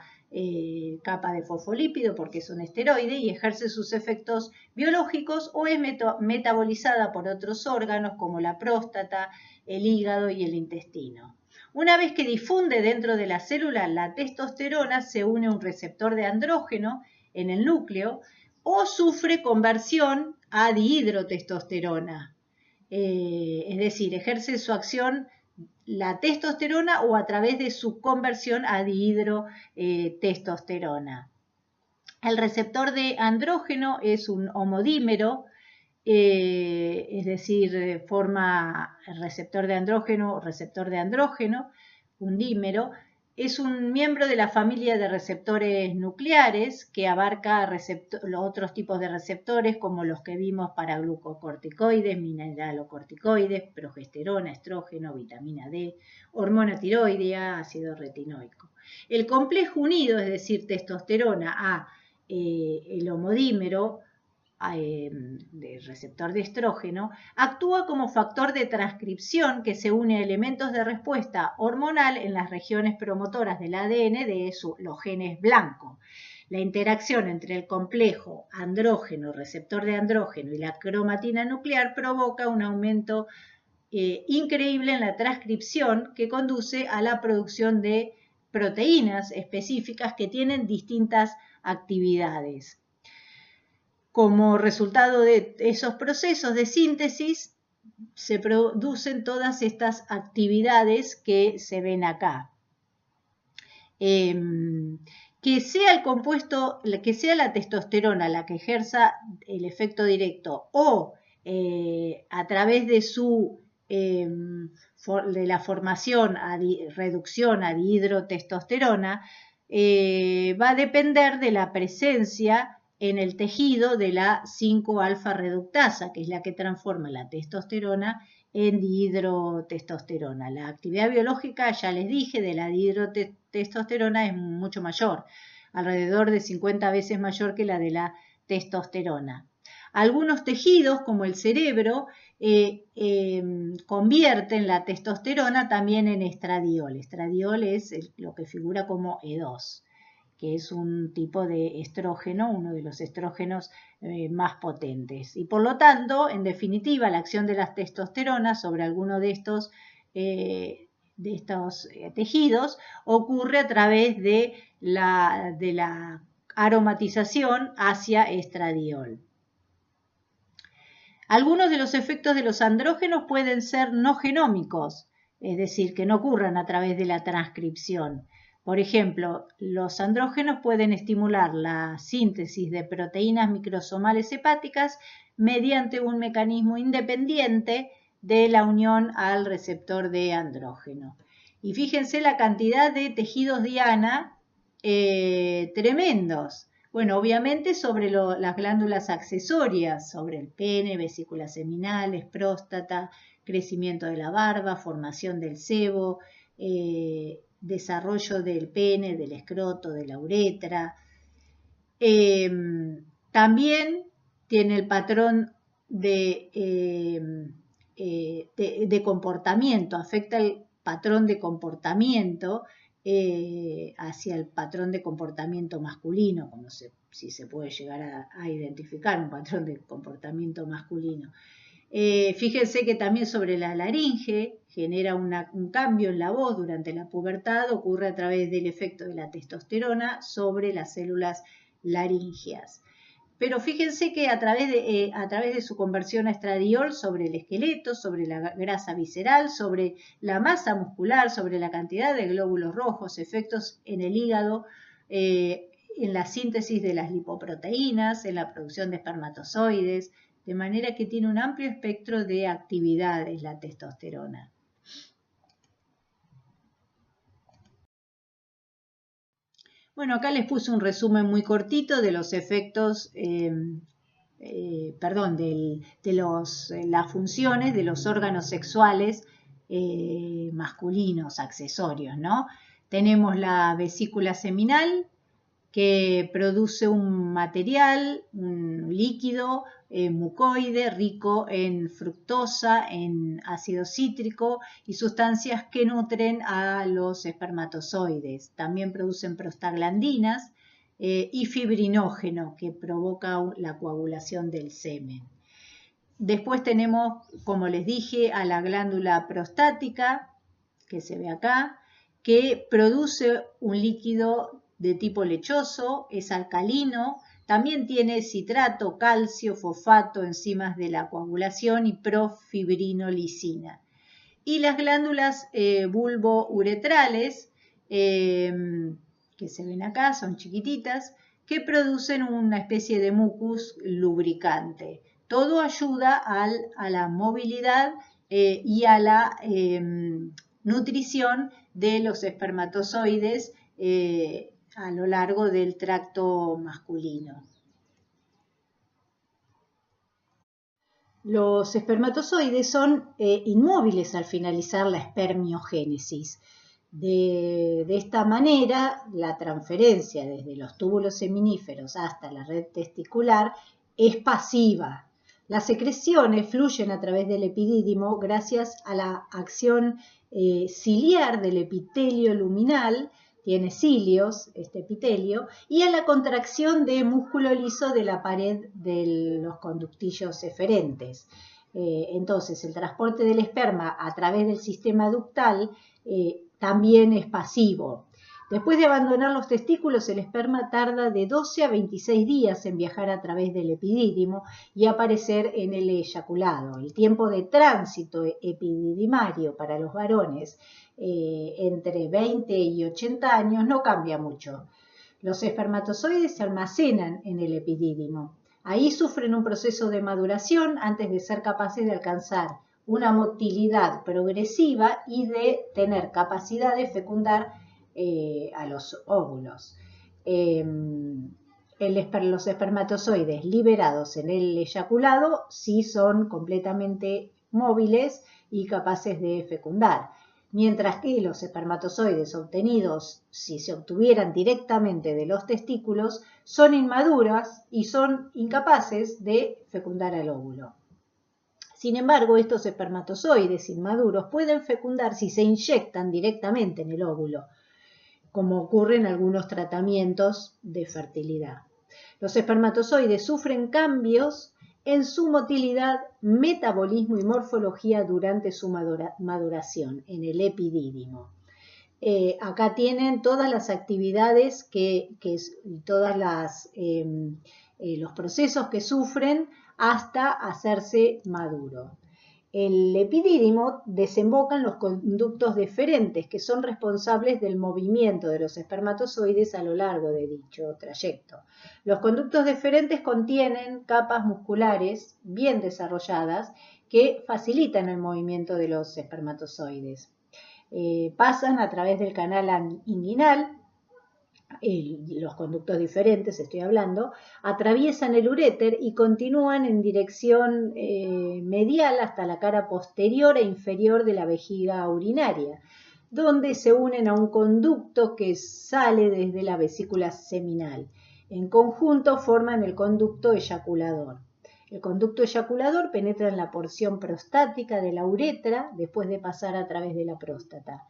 capa de fosfolípido, porque es un esteroide, y ejerce sus efectos biológicos o es metabolizada por otros órganos como la próstata, el hígado y el intestino. Una vez que difunde dentro de la célula, la testosterona se une a un receptor de andrógeno en el núcleo o sufre conversión a dihidrotestosterona. Es decir, ejerce su acción la testosterona o a través de su conversión a dihidrotestosterona. El receptor de andrógeno es un homodímero, es decir, forma el receptor de andrógeno, un dímero, es un miembro de la familia de receptores nucleares que abarca los otros tipos de receptores como los que vimos para glucocorticoides, mineralocorticoides, progesterona, estrógeno, vitamina D, hormona tiroidea, ácido retinoico. El complejo unido, es decir, testosterona a el homodímero, del receptor de estrógeno, actúa como factor de transcripción que se une a elementos de respuesta hormonal en las regiones promotoras del ADN de los genes blanco. La interacción entre el complejo andrógeno, receptor de andrógeno y la cromatina nuclear provoca un aumento increíble en la transcripción que conduce a la producción de proteínas específicas que tienen distintas actividades. Como resultado de esos procesos de síntesis, se producen todas estas actividades que se ven acá. Que sea el compuesto, que sea la testosterona la que ejerza el efecto directo o a través de de la formación reducción a dihidrotestosterona, va a depender de la presencia en el tejido de la 5-alfa reductasa, que es la que transforma la testosterona en dihidrotestosterona. La actividad biológica, ya les dije, de la dihidrotestosterona es mucho mayor, alrededor de 50 veces mayor que la de la testosterona. Algunos tejidos, como el cerebro, convierten la testosterona también en estradiol. Estradiol es lo que figura como E2, que es un tipo de estrógeno, uno de los estrógenos más potentes. Y por lo tanto, en definitiva, la acción de las testosteronas sobre alguno de estos tejidos ocurre a través de la aromatización hacia estradiol. Algunos de los efectos de los andrógenos pueden ser no genómicos, es decir, que no ocurran a través de la transcripción. Por ejemplo, los andrógenos pueden estimular la síntesis de proteínas microsomales hepáticas mediante un mecanismo independiente de la unión al receptor de andrógeno. Y fíjense la cantidad de tejidos diana tremendos. Bueno, obviamente sobre las glándulas accesorias, sobre el pene, vesículas seminales, próstata, crecimiento de la barba, formación del sebo, desarrollo del pene, del escroto, de la uretra. También tiene el patrón de comportamiento, afecta el patrón de comportamiento hacia el patrón de comportamiento masculino, como si se puede llegar a identificar un patrón de comportamiento masculino. Fíjense que también sobre la laringe genera un cambio en la voz durante la pubertad, ocurre a través del efecto de la testosterona sobre las células laringeas. Pero fíjense que a través de su conversión a estradiol sobre el esqueleto, sobre la grasa visceral, sobre la masa muscular, sobre la cantidad de glóbulos rojos, efectos en el hígado, en la síntesis de las lipoproteínas, en la producción de espermatozoides, de manera que tiene un amplio espectro de actividades la testosterona. Bueno, acá les puse un resumen muy cortito de los efectos, las funciones de los órganos sexuales masculinos, accesorios, ¿no? Tenemos la vesícula seminal, que produce un material, un líquido mucoide rico en fructosa, en ácido cítrico y sustancias que nutren a los espermatozoides. También producen prostaglandinas y fibrinógeno, que provoca la coagulación del semen. Después tenemos, como les dije, a la glándula prostática, que se ve acá, que produce un líquido de tipo lechoso, es alcalino, también tiene citrato, calcio, fosfato, enzimas de la coagulación y profibrinolicisina. Y las glándulas bulbouretrales, que se ven acá, son chiquititas, que producen una especie de mucus lubricante. Todo ayuda a la movilidad y a la nutrición de los espermatozoides a lo largo del tracto masculino. Los espermatozoides son inmóviles al finalizar la espermiogénesis. De esta manera, la transferencia desde los túbulos seminíferos hasta la red testicular es pasiva. Las secreciones fluyen a través del epidídimo gracias a la acción ciliar del epitelio luminal, tiene cilios este epitelio, y a la contracción de músculo liso de la pared de los conductillos eferentes. Entonces, el transporte del esperma a través del sistema ductal también es pasivo. Después de abandonar los testículos, el esperma tarda de 12 a 26 días en viajar a través del epidídimo y aparecer en el eyaculado. El tiempo de tránsito epididimario para los varones entre 20 y 80 años no cambia mucho. Los espermatozoides se almacenan en el epidídimo. Ahí sufren un proceso de maduración antes de ser capaces de alcanzar una motilidad progresiva y de tener capacidad de fecundar a los óvulos. Los espermatozoides liberados en el eyaculado sí son completamente móviles y capaces de fecundar, mientras que los espermatozoides obtenidos, si se obtuvieran directamente de los testículos, son inmaduras y son incapaces de fecundar al óvulo. Sin embargo, estos espermatozoides inmaduros pueden fecundar si se inyectan directamente en el óvulo, como ocurre en algunos tratamientos de fertilidad. Los espermatozoides sufren cambios en su motilidad, metabolismo y morfología durante su maduración en el epidídimo. Acá tienen todas las actividades todos los procesos que sufren hasta hacerse maduro. El epidídimo desemboca en los conductos deferentes, que son responsables del movimiento de los espermatozoides a lo largo de dicho trayecto. Los conductos deferentes contienen capas musculares bien desarrolladas que facilitan el movimiento de los espermatozoides. Pasan a través del canal inguinal, los conductos diferentes estoy hablando, atraviesan el uréter y continúan en dirección medial hasta la cara posterior e inferior de la vejiga urinaria, donde se unen a un conducto que sale desde la vesícula seminal. En conjunto forman el conducto eyaculador. El conducto eyaculador penetra en la porción prostática de la uretra después de pasar a través de la próstata.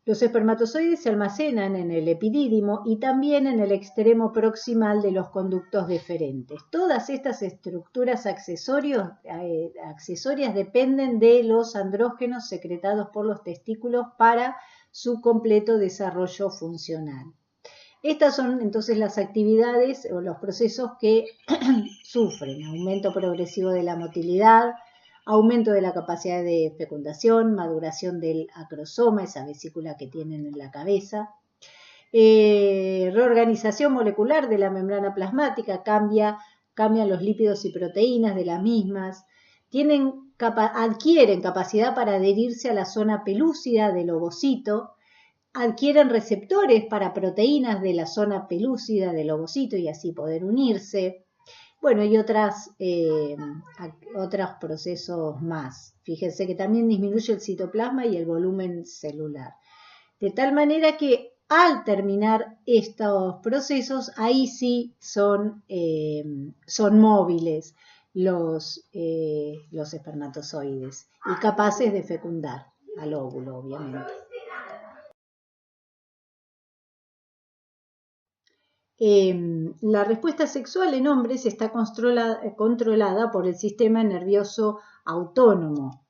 Los espermatozoides se almacenan en el epidídimo y también en el extremo proximal de los conductos deferentes. Todas estas estructuras accesorias dependen de los andrógenos secretados por los testículos para su completo desarrollo funcional. Estas son entonces las actividades o los procesos que sufren: aumento progresivo de la motilidad, aumento de la capacidad de fecundación, maduración del acrosoma, esa vesícula que tienen en la cabeza, reorganización molecular de la membrana plasmática, cambian los lípidos y proteínas de las mismas, adquieren capacidad para adherirse a la zona pelúcida del ovocito, adquieren receptores para proteínas de la zona pelúcida del ovocito y así poder unirse. Bueno, y otros procesos más. Fíjense que también disminuye el citoplasma y el volumen celular. De tal manera que al terminar estos procesos, ahí sí son móviles los espermatozoides y capaces de fecundar al óvulo, obviamente. La respuesta sexual en hombres está controlada por el sistema nervioso autónomo,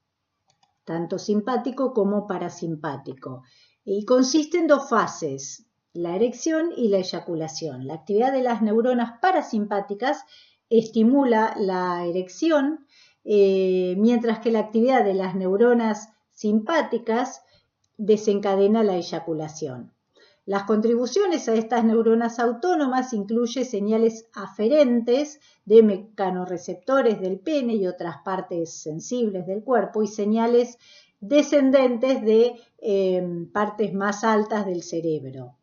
tanto simpático como parasimpático, y consiste en dos fases: la erección y la eyaculación. La actividad de las neuronas parasimpáticas estimula la erección, mientras que la actividad de las neuronas simpáticas desencadena la eyaculación. Las contribuciones a estas neuronas autónomas incluyen señales aferentes de mecanorreceptores del pene y otras partes sensibles del cuerpo y señales descendentes de partes más altas del cerebro.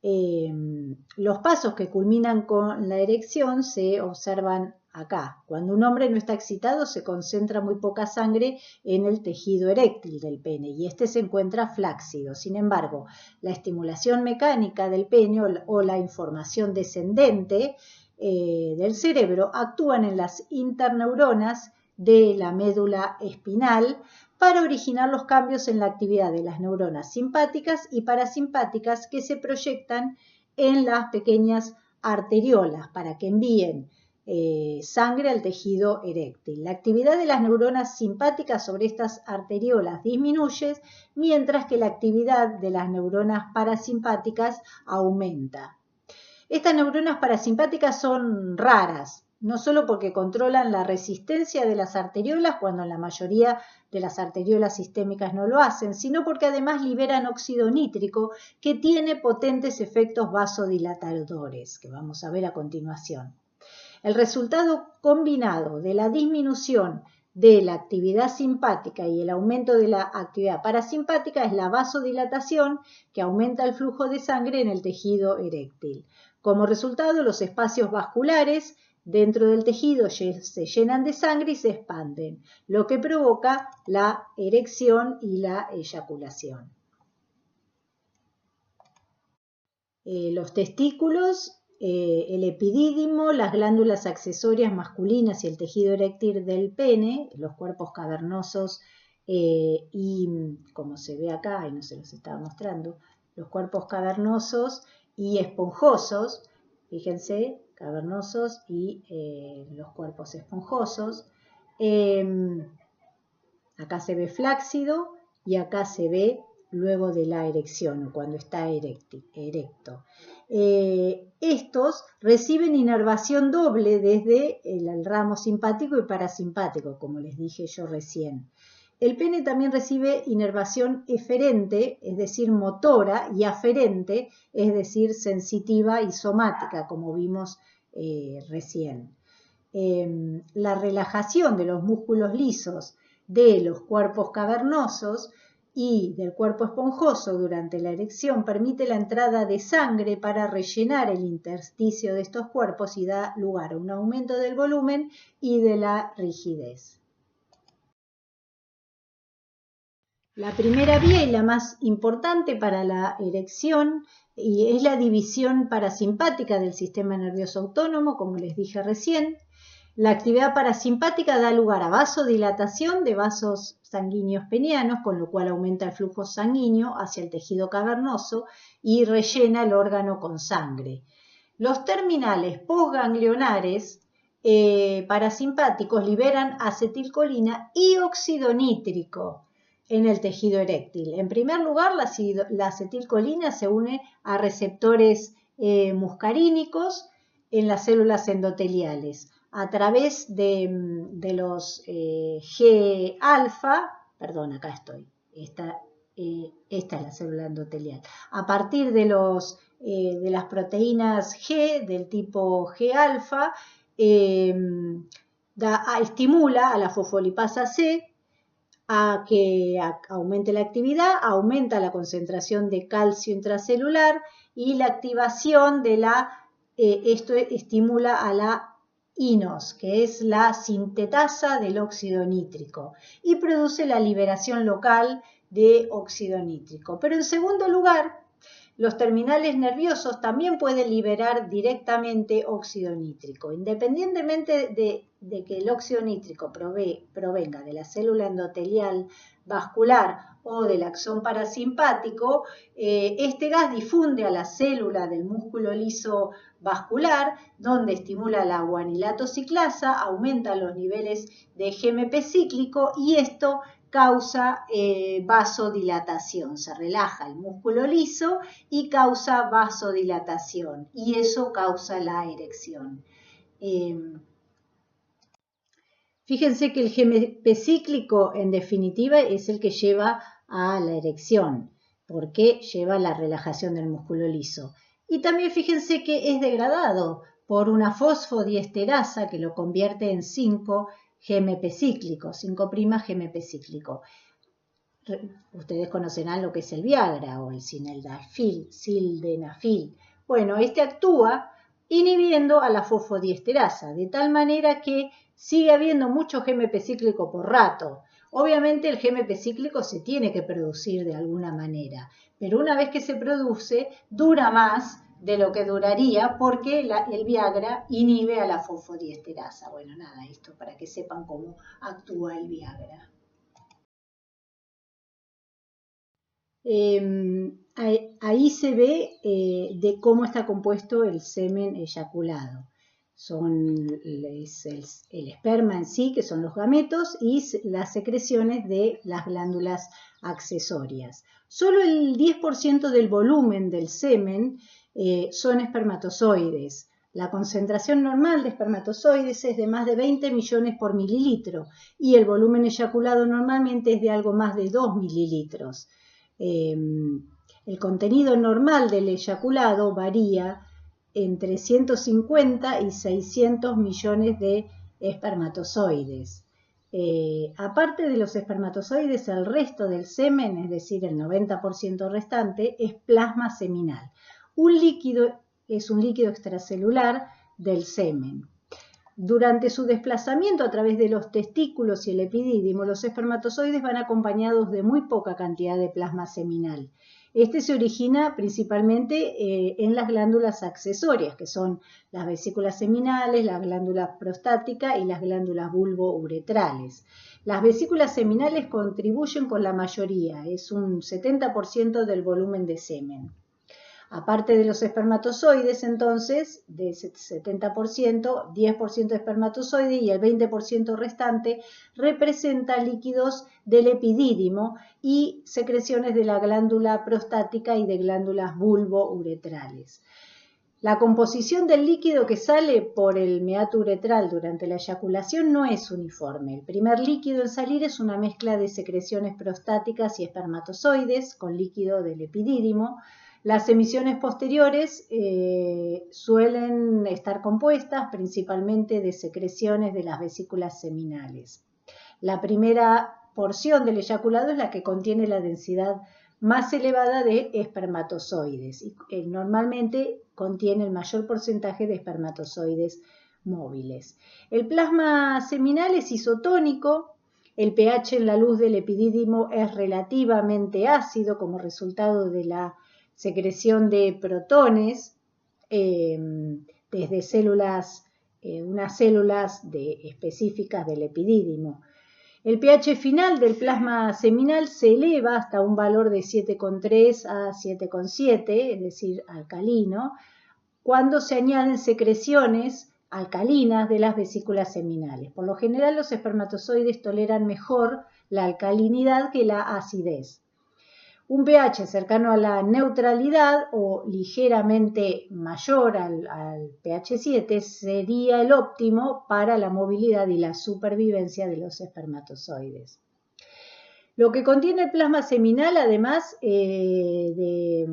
Los pasos que culminan con la erección se observan acá. Cuando un hombre no está excitado, se concentra muy poca sangre en el tejido eréctil del pene y este se encuentra flácido. Sin embargo, la estimulación mecánica del pene o la información descendente del cerebro actúan en las interneuronas de la médula espinal para originar los cambios en la actividad de las neuronas simpáticas y parasimpáticas que se proyectan en las pequeñas arteriolas para que envíen sangre al tejido eréctil. La actividad de las neuronas simpáticas sobre estas arteriolas disminuye, mientras que la actividad de las neuronas parasimpáticas aumenta. Estas neuronas parasimpáticas son raras, no solo porque controlan la resistencia de las arteriolas cuando la mayoría de las arteriolas sistémicas no lo hacen, sino porque además liberan óxido nítrico que tiene potentes efectos vasodilatadores, que vamos a ver a continuación. El resultado combinado de la disminución de la actividad simpática y el aumento de la actividad parasimpática es la vasodilatación, que aumenta el flujo de sangre en el tejido eréctil. Como resultado, los espacios vasculares dentro del tejido se llenan de sangre y se expanden, lo que provoca la erección y la eyaculación. Los testículos, el epidídimo, las glándulas accesorias masculinas y el tejido eréctil del pene, los cuerpos cavernosos y, como se ve acá, ahí no se los estaba mostrando, los cuerpos cavernosos y esponjosos, fíjense, cavernosos y los cuerpos esponjosos. Acá se ve flácido y acá se ve luego de la erección o cuando está erecto. Estos reciben inervación doble desde el ramo simpático y parasimpático, como les dije yo recién. El pene también recibe inervación eferente, es decir, motora, y aferente, es decir, sensitiva y somática, como vimos recién. La relajación de los músculos lisos de los cuerpos cavernosos y del cuerpo esponjoso durante la erección permite la entrada de sangre para rellenar el intersticio de estos cuerpos y da lugar a un aumento del volumen y de la rigidez. La primera vía y la más importante para la erección es la división parasimpática del sistema nervioso autónomo, como les dije recién. La actividad parasimpática da lugar a vasodilatación de vasos sanguíneos penianos, con lo cual aumenta el flujo sanguíneo hacia el tejido cavernoso y rellena el órgano con sangre. Los terminales postganglionares parasimpáticos liberan acetilcolina y óxido nítrico en el tejido eréctil. En primer lugar, la acetilcolina se une a receptores muscarínicos en las células endoteliales a través de los G-alfa, perdón, acá estoy, esta es la célula endotelial, a partir de las proteínas G del tipo G-alfa, estimula a la fosfolipasa C a que aumente la actividad, aumenta la concentración de calcio intracelular y la activación de esto estimula a la INOS, que es la sintetasa del óxido nítrico, y produce la liberación local de óxido nítrico. Pero en segundo lugar, los terminales nerviosos también pueden liberar directamente óxido nítrico. Independientemente de que el óxido nítrico provenga de la célula endotelial vascular o del axón parasimpático, este gas difunde a la célula del músculo liso vascular, donde estimula la guanilato ciclasa, aumenta los niveles de GMP cíclico y esto causa vasodilatación, se relaja el músculo liso y causa vasodilatación y eso causa la erección. Fíjense que el GMP cíclico en definitiva es el que lleva a la erección porque lleva a la relajación del músculo liso. Y también fíjense que es degradado por una fosfodiesterasa que lo convierte en 5-GMP cíclico, 5'-GMP cíclico. Ustedes conocerán lo que es el Viagra o el sildenafil. Bueno, este actúa inhibiendo a la fosfodiesterasa, de tal manera que sigue habiendo mucho GMP cíclico por rato. Obviamente el GMP cíclico se tiene que producir de alguna manera, pero una vez que se produce, dura más de lo que duraría porque el Viagra inhibe a la fosfodiesterasa. Bueno, nada, esto para que sepan cómo actúa el Viagra. Ahí se ve de cómo está compuesto el semen eyaculado. Es el esperma en sí, que son los gametos, y las secreciones de las glándulas accesorias. Solo el 10% del volumen del semen son espermatozoides. La concentración normal de espermatozoides es de más de 20 millones por mililitro y el volumen eyaculado normalmente es de algo más de 2 mililitros. El contenido normal del eyaculado varía entre 150 y 600 millones de espermatozoides. Aparte de los espermatozoides, el resto del semen, es decir, el 90% restante, es plasma seminal. Es un líquido extracelular del semen. Durante su desplazamiento a través de los testículos y el epidídimo, los espermatozoides van acompañados de muy poca cantidad de plasma seminal. Este se origina principalmente en las glándulas accesorias, que son las vesículas seminales, la glándula prostática y las glándulas bulbouretrales. Las vesículas seminales contribuyen con la mayoría, es un 70% del volumen de semen. Aparte de los espermatozoides, entonces, de ese 70%, 10% de espermatozoide y el 20% restante representa líquidos del epidídimo y secreciones de la glándula prostática y de glándulas bulbouretrales. La composición del líquido que sale por el meato uretral durante la eyaculación no es uniforme. El primer líquido en salir es una mezcla de secreciones prostáticas y espermatozoides con líquido del epidídimo. Las emisiones posteriores suelen estar compuestas principalmente de secreciones de las vesículas seminales. La primera porción del eyaculado es la que contiene la densidad más elevada de espermatozoides y normalmente contiene el mayor porcentaje de espermatozoides móviles. El plasma seminal es isotónico. El pH en la luz del epidídimo es relativamente ácido como resultado de la secreción de protones desde células unas células específicas del epidídimo. El pH final del plasma seminal se eleva hasta un valor de 7,3 a 7,7, es decir, alcalino, cuando se añaden secreciones alcalinas de las vesículas seminales. Por lo general, los espermatozoides toleran mejor la alcalinidad que la acidez. Un pH cercano a la neutralidad o ligeramente mayor al pH 7 sería el óptimo para la movilidad y la supervivencia de los espermatozoides. Lo que contiene el plasma seminal, además de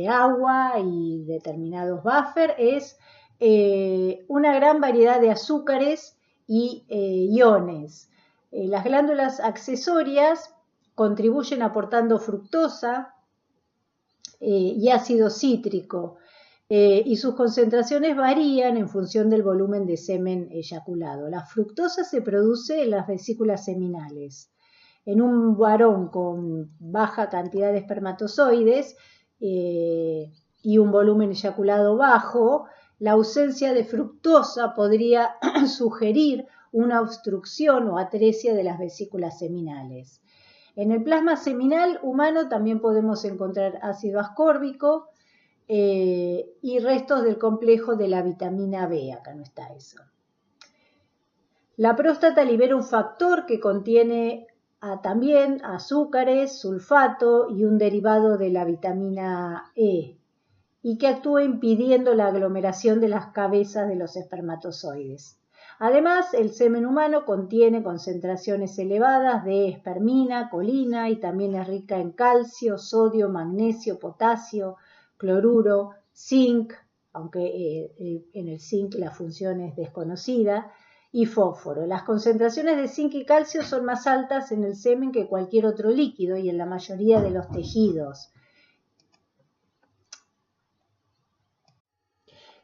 agua y determinados buffer, es una gran variedad de azúcares y iones. Las glándulas accesorias contribuyen aportando fructosa y ácido cítrico, y sus concentraciones varían en función del volumen de semen eyaculado. La fructosa se produce en las vesículas seminales. En un varón con baja cantidad de espermatozoides y un volumen eyaculado bajo, la ausencia de fructosa podría sugerir una obstrucción o atresia de las vesículas seminales. En el plasma seminal humano también podemos encontrar ácido ascórbico y restos del complejo de la vitamina B. Acá no está eso. La próstata libera un factor que contiene también azúcares, sulfato y un derivado de la vitamina E, y que actúa impidiendo la aglomeración de las cabezas de los espermatozoides. Además, el semen humano contiene concentraciones elevadas de espermina, colina y también es rica en calcio, sodio, magnesio, potasio, cloruro, zinc, aunque en el zinc la función es desconocida, y fósforo. Las concentraciones de zinc y calcio son más altas en el semen que cualquier otro líquido y en la mayoría de los tejidos.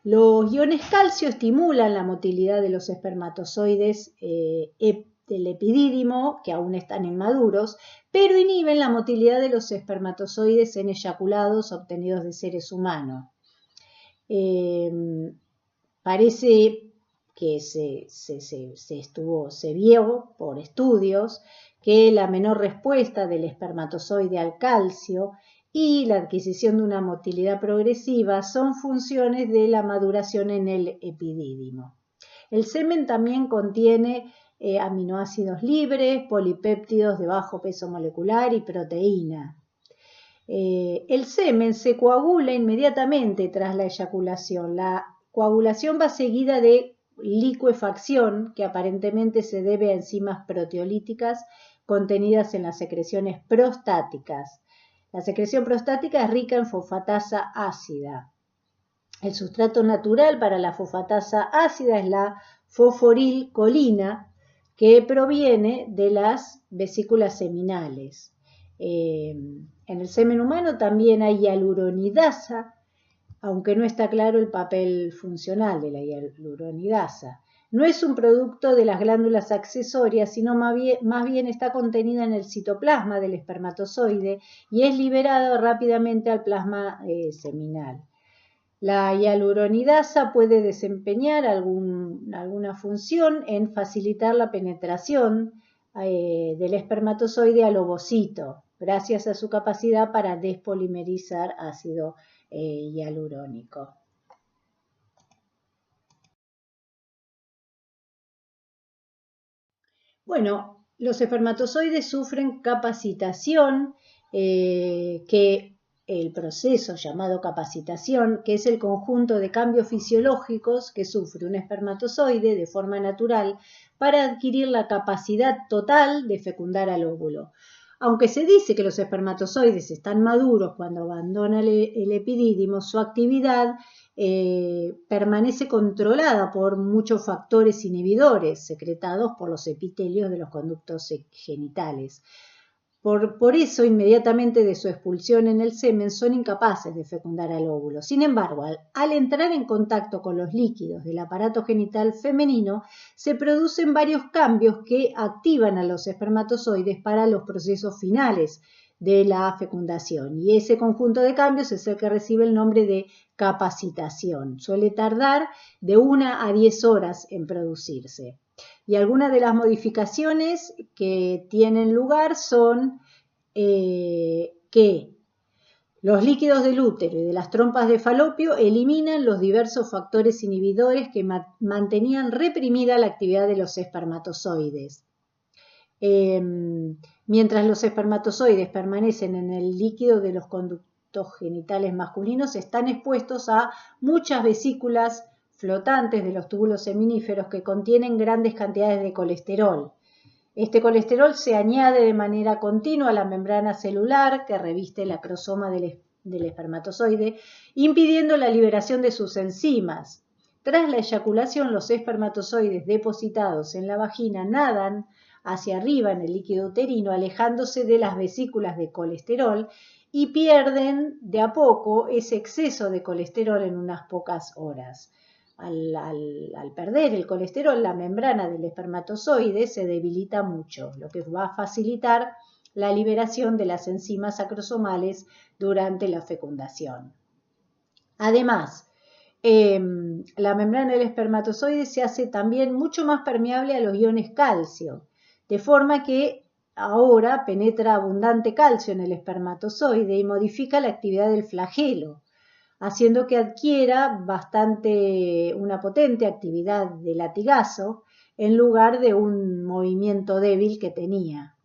Los iones calcio estimulan la motilidad de los espermatozoides del epidídimo, que aún están inmaduros, pero inhiben la motilidad de los espermatozoides en eyaculados obtenidos de seres humanos. Parece que se vio por estudios que la menor respuesta del espermatozoide al calcio y la adquisición de una motilidad progresiva son funciones de la maduración en el epidídimo. El semen también contiene aminoácidos libres, polipéptidos de bajo peso molecular y proteína. El semen se coagula inmediatamente tras la eyaculación. La coagulación va seguida de licuefacción, que aparentemente se debe a enzimas proteolíticas contenidas en las secreciones prostáticas. La secreción prostática es rica en fosfatasa ácida. El sustrato natural para la fosfatasa ácida es la fosforilcolina, que proviene de las vesículas seminales. En el semen humano también hay hialuronidasa, aunque no está claro el papel funcional de la hialuronidasa. No es un producto de las glándulas accesorias, sino más bien está contenida en el citoplasma del espermatozoide y es liberado rápidamente al plasma seminal. La hialuronidasa puede desempeñar alguna función en facilitar la penetración del espermatozoide al ovocito, gracias a su capacidad para despolimerizar ácido hialurónico. Bueno, los espermatozoides sufren capacitación, que el proceso llamado capacitación, que es el conjunto de cambios fisiológicos que sufre un espermatozoide de forma natural para adquirir la capacidad total de fecundar al óvulo. Aunque se dice que los espermatozoides están maduros cuando abandonan el epidídimo, su actividad permanece controlada por muchos factores inhibidores secretados por los epitelios de los conductos genitales. Por eso, inmediatamente de su expulsión en el semen, son incapaces de fecundar al óvulo. Sin embargo, al entrar en contacto con los líquidos del aparato genital femenino, se producen varios cambios que activan a los espermatozoides para los procesos finales de la fecundación. Y ese conjunto de cambios es el que recibe el nombre de capacitación. Suele tardar de 1 a 10 horas en producirse. Y algunas de las modificaciones que tienen lugar son que los líquidos del útero y de las trompas de falopio eliminan los diversos factores inhibidores que mantenían reprimida la actividad de los espermatozoides. Mientras los espermatozoides permanecen en el líquido de los conductos genitales masculinos, están expuestos a muchas vesículas flotantes de los túbulos seminíferos que contienen grandes cantidades de colesterol. Este colesterol se añade de manera continua a la membrana celular que reviste el acrosoma del espermatozoide, impidiendo la liberación de sus enzimas. Tras la eyaculación, los espermatozoides depositados en la vagina nadan hacia arriba en el líquido uterino, alejándose de las vesículas de colesterol y pierden de a poco ese exceso de colesterol en unas pocas horas. Al perder el colesterol, la membrana del espermatozoide se debilita mucho, lo que va a facilitar la liberación de las enzimas acrosomales durante la fecundación. Además, la membrana del espermatozoide se hace también mucho más permeable a los iones calcio, de forma que ahora penetra abundante calcio en el espermatozoide y modifica la actividad del flagelo, haciendo que adquiera una potente actividad de latigazo en lugar de un movimiento débil que tenía.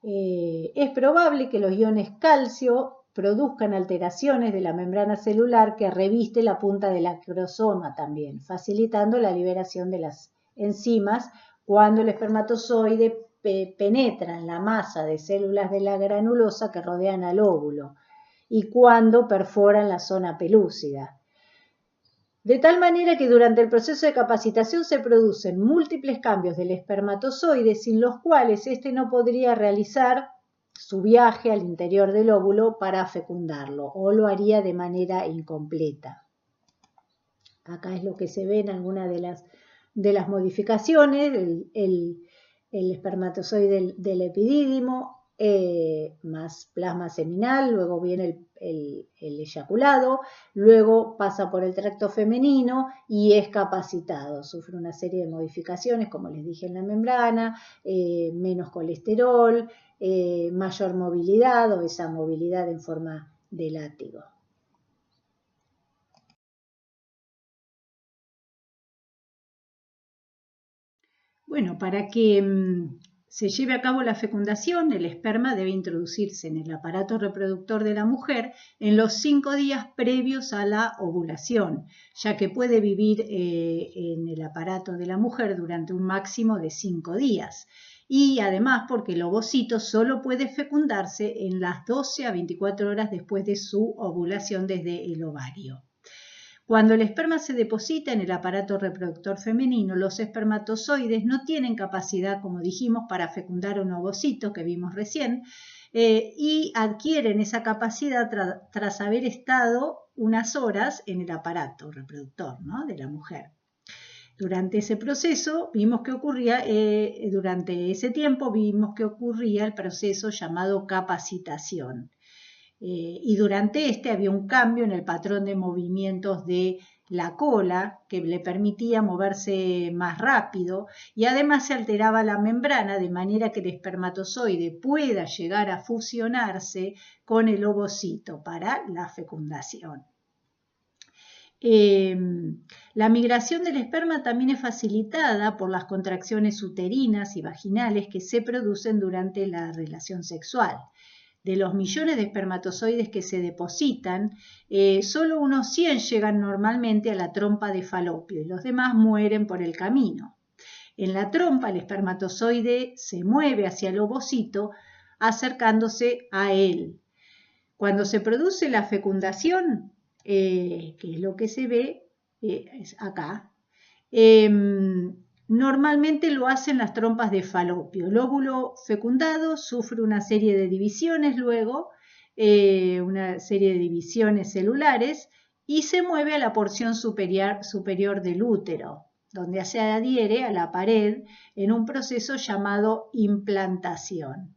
Es probable que los iones calcio produzcan alteraciones de la membrana celular que reviste la punta del acrosoma también, facilitando la liberación de las enzimas cuando el espermatozoide penetra en la masa de células de la granulosa que rodean al óvulo y cuando perforan la zona pelúcida. De tal manera que durante el proceso de capacitación se producen múltiples cambios del espermatozoide sin los cuales éste no podría realizar su viaje al interior del óvulo para fecundarlo o lo haría de manera incompleta. Acá es lo que se ve en algunas de las modificaciones, el espermatozoide del epidídimo, más plasma seminal, luego viene el eyaculado, luego pasa por el tracto femenino y es capacitado. Sufre una serie de modificaciones, como les dije, en la membrana, menos colesterol, mayor movilidad o esa movilidad en forma de látigo. Bueno, para que se lleve a cabo la fecundación, el esperma debe introducirse en el aparato reproductor de la mujer en los 5 días previos a la ovulación, ya que puede vivir en el aparato de la mujer durante un máximo de 5 días. Y además porque el ovocito solo puede fecundarse en las 12 a 24 horas después de su ovulación desde el ovario. Cuando el esperma se deposita en el aparato reproductor femenino, los espermatozoides no tienen capacidad, como dijimos, para fecundar un ovocito que vimos recién, y adquieren esa capacidad tras haber estado unas horas en el aparato reproductor, ¿no?, de la mujer. Durante ese proceso vimos que ocurría, durante ese tiempo vimos que ocurría el proceso llamado capacitación. Y durante este había un cambio en el patrón de movimientos de la cola que le permitía moverse más rápido y además se alteraba la membrana de manera que el espermatozoide pueda llegar a fusionarse con el ovocito para la fecundación. La migración del esperma también es facilitada por las contracciones uterinas y vaginales que se producen durante la relación sexual. De los millones de espermatozoides que se depositan, solo unos 100 llegan normalmente a la trompa de falopio y los demás mueren por el camino. En la trompa, el espermatozoide se mueve hacia el ovocito, acercándose a él. Cuando se produce la fecundación, que es lo que se ve es acá, normalmente lo hacen las trompas de falopio. El óvulo fecundado sufre una serie de divisiones luego, una serie de divisiones celulares, y se mueve a la porción superior del útero, donde se adhiere a la pared en un proceso llamado implantación.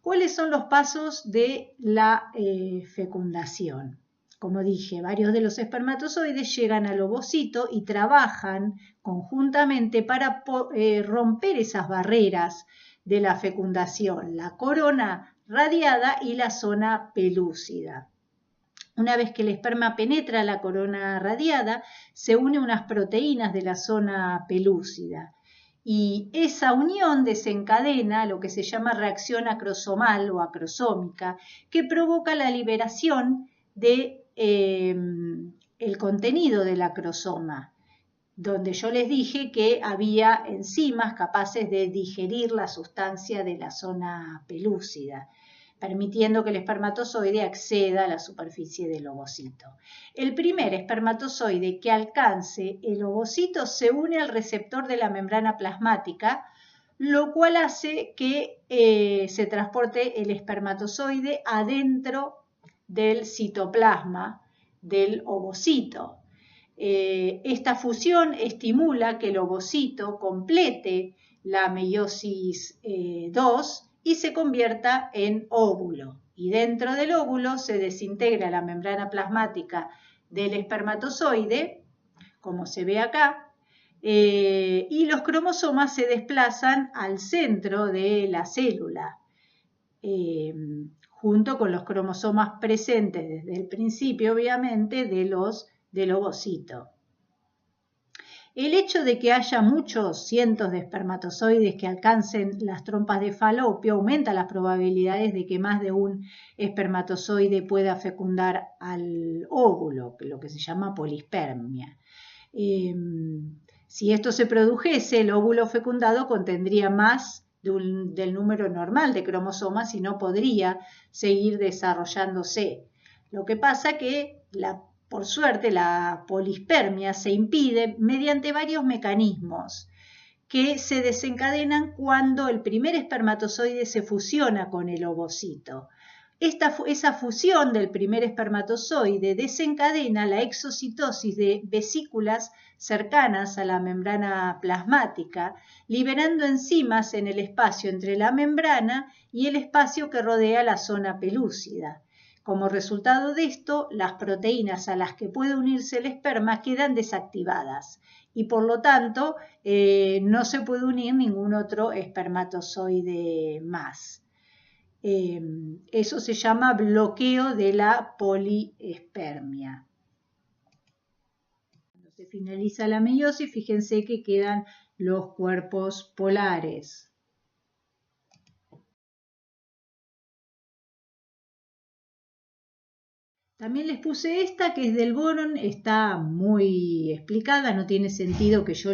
¿Cuáles son los pasos de la fecundación? Como dije, varios de los espermatozoides llegan al ovocito y trabajan conjuntamente para romper esas barreras de la fecundación, la corona radiada y la zona pelúcida. Una vez que el esperma penetra la corona radiada, se une unas proteínas de la zona pelúcida. Y esa unión desencadena lo que se llama reacción acrosomal o acrosómica, que provoca la liberación de el contenido del acrosoma, donde yo les dije que había enzimas capaces de digerir la sustancia de la zona pelúcida, permitiendo que el espermatozoide acceda a la superficie del ovocito. El primer espermatozoide que alcance el ovocito se une al receptor de la membrana plasmática, lo cual hace que se transporte el espermatozoide adentro del citoplasma del ovocito. Esta fusión estimula que el ovocito complete la meiosis 2 y se convierta en óvulo. Y dentro del óvulo se desintegra la membrana plasmática del espermatozoide, como se ve acá, y los cromosomas se desplazan al centro de la célula, junto con los cromosomas presentes desde el principio, obviamente, del ovocito. El hecho de que haya muchos cientos de espermatozoides que alcancen las trompas de falopio aumenta las probabilidades de que más de un espermatozoide pueda fecundar al óvulo, lo que se llama polispermia. Si esto se produjese, el óvulo fecundado contendría más del número normal de cromosomas y no podría seguir desarrollándose. Lo que pasa que por suerte, la polispermia se impide mediante varios mecanismos que se desencadenan cuando el primer espermatozoide se fusiona con el ovocito. Esa fusión del primer espermatozoide desencadena la exocitosis de vesículas cercanas a la membrana plasmática, liberando enzimas en el espacio entre la membrana y el espacio que rodea la zona pelúcida. Como resultado de esto, las proteínas a las que puede unirse el esperma quedan desactivadas y por lo tanto no se puede unir ningún otro espermatozoide más. Eso se llama bloqueo de la poliespermia. Cuando se finaliza la meiosis, fíjense que quedan los cuerpos polares. También les puse esta que es del boron, está muy explicada, no tiene sentido que yo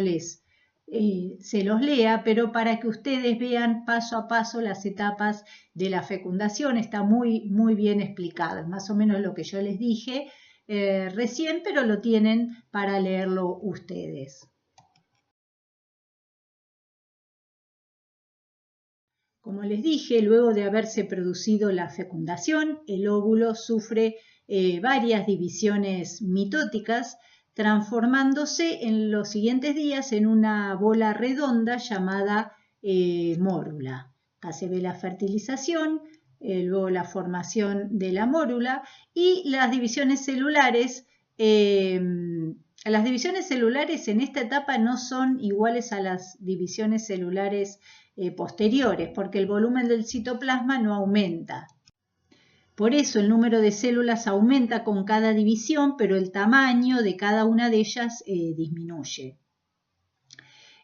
se los lea, pero para que ustedes vean paso a paso las etapas de la fecundación, está muy, muy bien explicado, es más o menos lo que yo les dije recién, pero lo tienen para leerlo ustedes. Como les dije, luego de haberse producido la fecundación, el óvulo sufre varias divisiones mitóticas, transformándose en los siguientes días en una bola redonda llamada mórula. Acá se ve la fertilización, luego la formación de la mórula y las divisiones celulares. Las divisiones celulares en esta etapa no son iguales a las divisiones celulares posteriores, porque el volumen del citoplasma no aumenta. Por eso el número de células aumenta con cada división, pero el tamaño de cada una de ellas disminuye.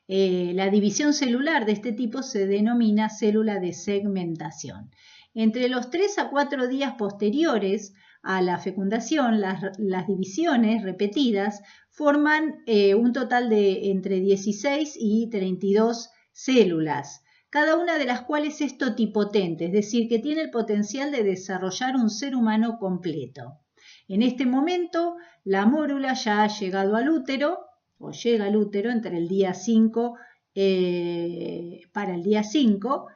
La división celular de este tipo se denomina célula de segmentación. Entre los 3 a 4 días posteriores a la fecundación, las divisiones repetidas forman un total de entre 16 y 32 células, cada una de las cuales es totipotente, es decir, que tiene el potencial de desarrollar un ser humano completo. En este momento, la mórula ya ha llegado al útero, o llega al útero entre el día 5 para el día 5,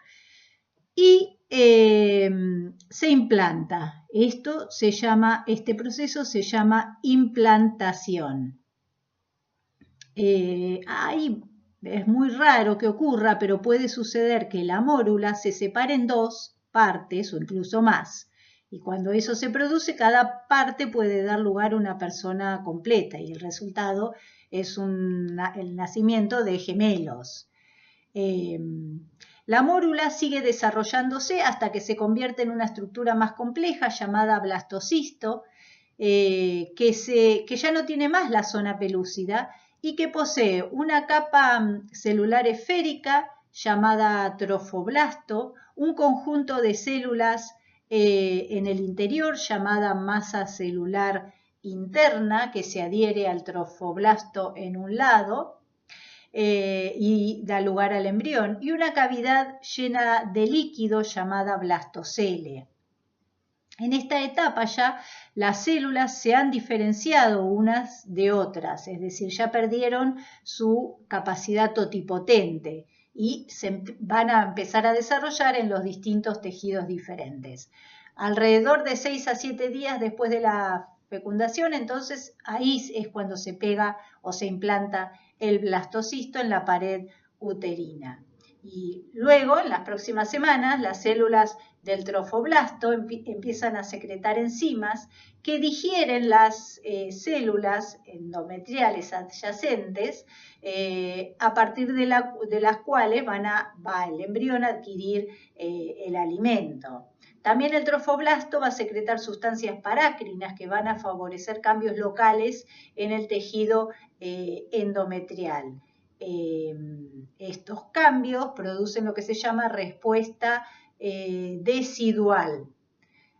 y se implanta. Este proceso se llama implantación. Es muy raro que ocurra, pero puede suceder que la mórula se separe en dos partes o incluso más. Y cuando eso se produce, cada parte puede dar lugar a una persona completa y el resultado es el nacimiento de gemelos. La mórula sigue desarrollándose hasta que se convierte en una estructura más compleja llamada blastocisto, que ya no tiene más la zona pelúcida y que posee una capa celular esférica llamada trofoblasto, un conjunto de células en el interior llamada masa celular interna que se adhiere al trofoblasto en un lado y da lugar al embrión, y una cavidad llena de líquido llamada blastocele. En esta etapa ya las células se han diferenciado unas de otras, es decir, ya perdieron su capacidad totipotente y se van a empezar a desarrollar en los distintos tejidos diferentes. Alrededor de 6 a 7 días después de la fecundación, entonces ahí es cuando se pega o se implanta el blastocisto en la pared uterina. Y luego, en las próximas semanas, las células del trofoblasto empiezan a secretar enzimas que digieren las células endometriales adyacentes, a partir de las cuales va el embrión a adquirir el alimento. También el trofoblasto va a secretar sustancias parácrinas que van a favorecer cambios locales en el tejido endometrial. Estos cambios producen lo que se llama respuesta decidual.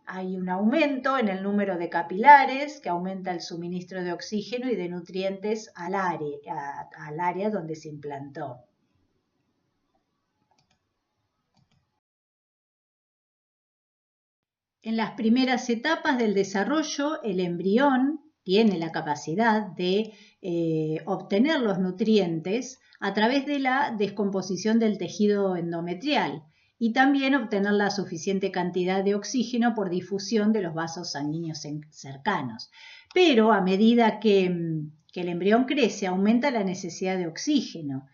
Hay un aumento en el número de capilares que aumenta el suministro de oxígeno y de nutrientes al área donde se implantó. En las primeras etapas del desarrollo, el embrión tiene la capacidad de obtener los nutrientes a través de la descomposición del tejido endometrial y también obtener la suficiente cantidad de oxígeno por difusión de los vasos sanguíneos cercanos. Pero a medida que el embrión crece, aumenta la necesidad de oxígeno.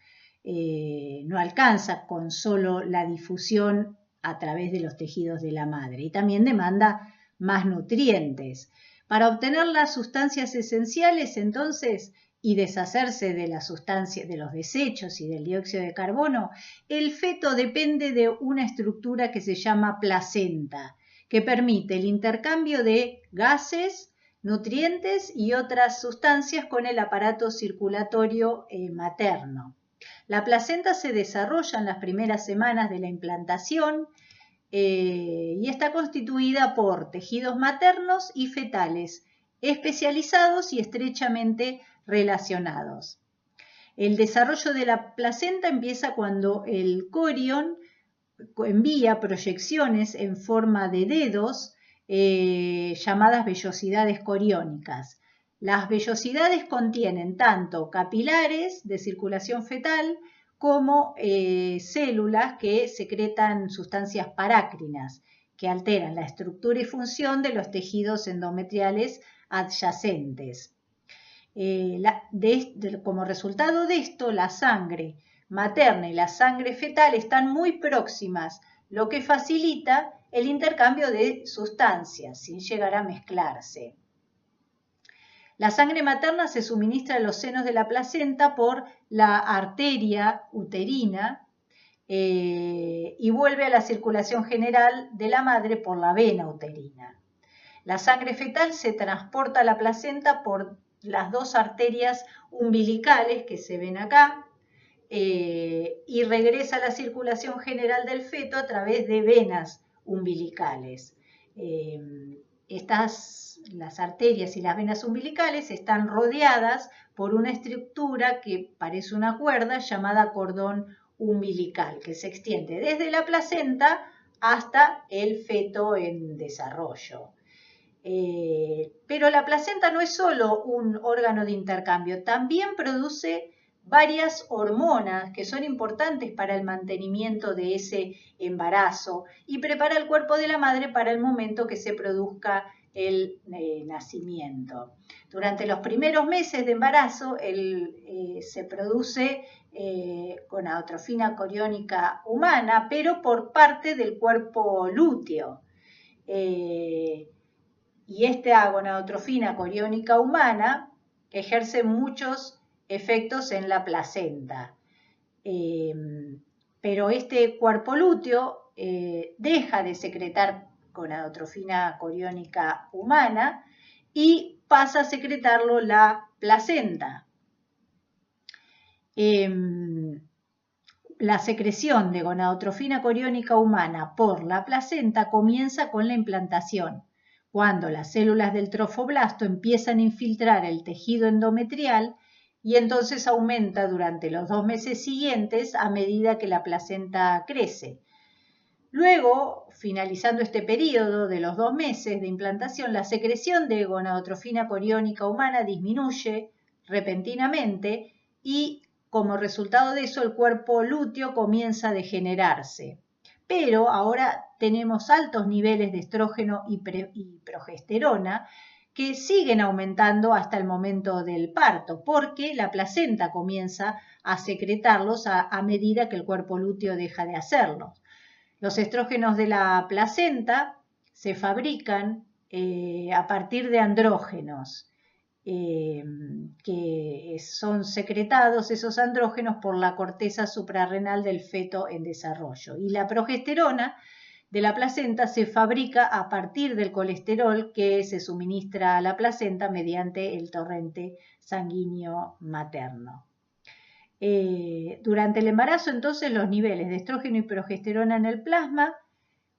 No alcanza con solo la difusión a través de los tejidos de la madre y también demanda más nutrientes. Para obtener las sustancias esenciales, entonces, y deshacerse de las sustancias, de los desechos y del dióxido de carbono, el feto depende de una estructura que se llama placenta, que permite el intercambio de gases, nutrientes y otras sustancias con el aparato circulatorio materno. La placenta se desarrolla en las primeras semanas de la implantación y está constituida por tejidos maternos y fetales, especializados y estrechamente relacionados. El desarrollo de la placenta empieza cuando el corión envía proyecciones en forma de dedos llamadas vellosidades coriónicas. Las vellosidades contienen tanto capilares de circulación fetal como células que secretan sustancias parácrinas que alteran la estructura y función de los tejidos endometriales adyacentes. Como resultado de esto, la sangre materna y la sangre fetal están muy próximas, lo que facilita el intercambio de sustancias sin llegar a mezclarse. La sangre materna se suministra a los senos de la placenta por la arteria uterina y vuelve a la circulación general de la madre por la vena uterina. La sangre fetal se transporta a la placenta por las dos arterias umbilicales que se ven acá y regresa a la circulación general del feto a través de venas umbilicales. Las arterias y las venas umbilicales están rodeadas por una estructura que parece una cuerda llamada cordón umbilical, que se extiende desde la placenta hasta el feto en desarrollo. Pero la placenta no es solo un órgano de intercambio, también produce varias hormonas que son importantes para el mantenimiento de ese embarazo y prepara el cuerpo de la madre para el momento que se produzca el nacimiento. Durante los primeros meses de embarazo se produce gonadotrofina coriónica humana, pero por parte del cuerpo lúteo. Y esta gonadotrofina coriónica humana ejerce muchos efectos en la placenta. Pero este cuerpo lúteo deja de secretar gonadotrofina coriónica humana y pasa a secretarlo la placenta. La secreción de gonadotrofina coriónica humana por la placenta comienza con la implantación, cuando las células del trofoblasto empiezan a infiltrar el tejido endometrial y entonces aumenta durante los 2 meses siguientes a medida que la placenta crece. Luego, finalizando este periodo de los 2 meses de implantación, la secreción de gonadotrofina coriónica humana disminuye repentinamente y como resultado de eso el cuerpo lúteo comienza a degenerarse. Pero ahora tenemos altos niveles de estrógeno y progesterona que siguen aumentando hasta el momento del parto, porque la placenta comienza a secretarlos a medida que el cuerpo lúteo deja de hacerlo. Los estrógenos de la placenta se fabrican a partir de andrógenos, que son secretados esos andrógenos por la corteza suprarrenal del feto en desarrollo. Y la progesterona de la placenta se fabrica a partir del colesterol que se suministra a la placenta mediante el torrente sanguíneo materno. Durante el embarazo, entonces, los niveles de estrógeno y progesterona en el plasma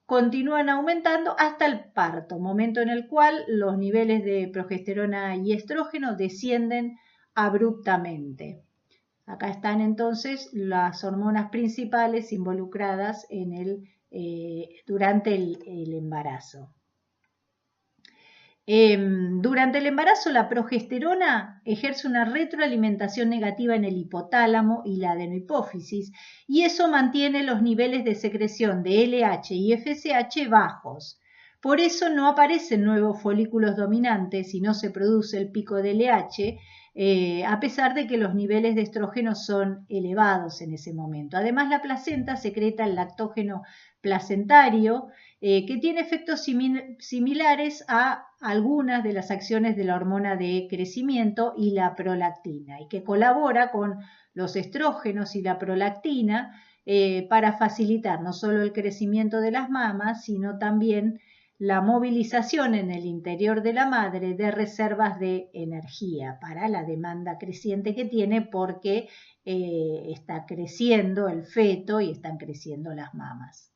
continúan aumentando hasta el parto, momento en el cual los niveles de progesterona y estrógeno descienden abruptamente. Acá están entonces las hormonas principales involucradas durante el embarazo. Durante el embarazo, la progesterona ejerce una retroalimentación negativa en el hipotálamo y la adenohipófisis, y eso mantiene los niveles de secreción de LH y FSH bajos. Por eso no aparecen nuevos folículos dominantes y no se produce el pico de LH, a pesar de que los niveles de estrógeno son elevados en ese momento. Además, la placenta secreta el lactógeno placentario, que tiene efectos similares a algunas de las acciones de la hormona de crecimiento y la prolactina, y que colabora con los estrógenos y la prolactina para facilitar no solo el crecimiento de las mamas, sino también la movilización en el interior de la madre de reservas de energía para la demanda creciente que tiene, porque está creciendo el feto y están creciendo las mamas.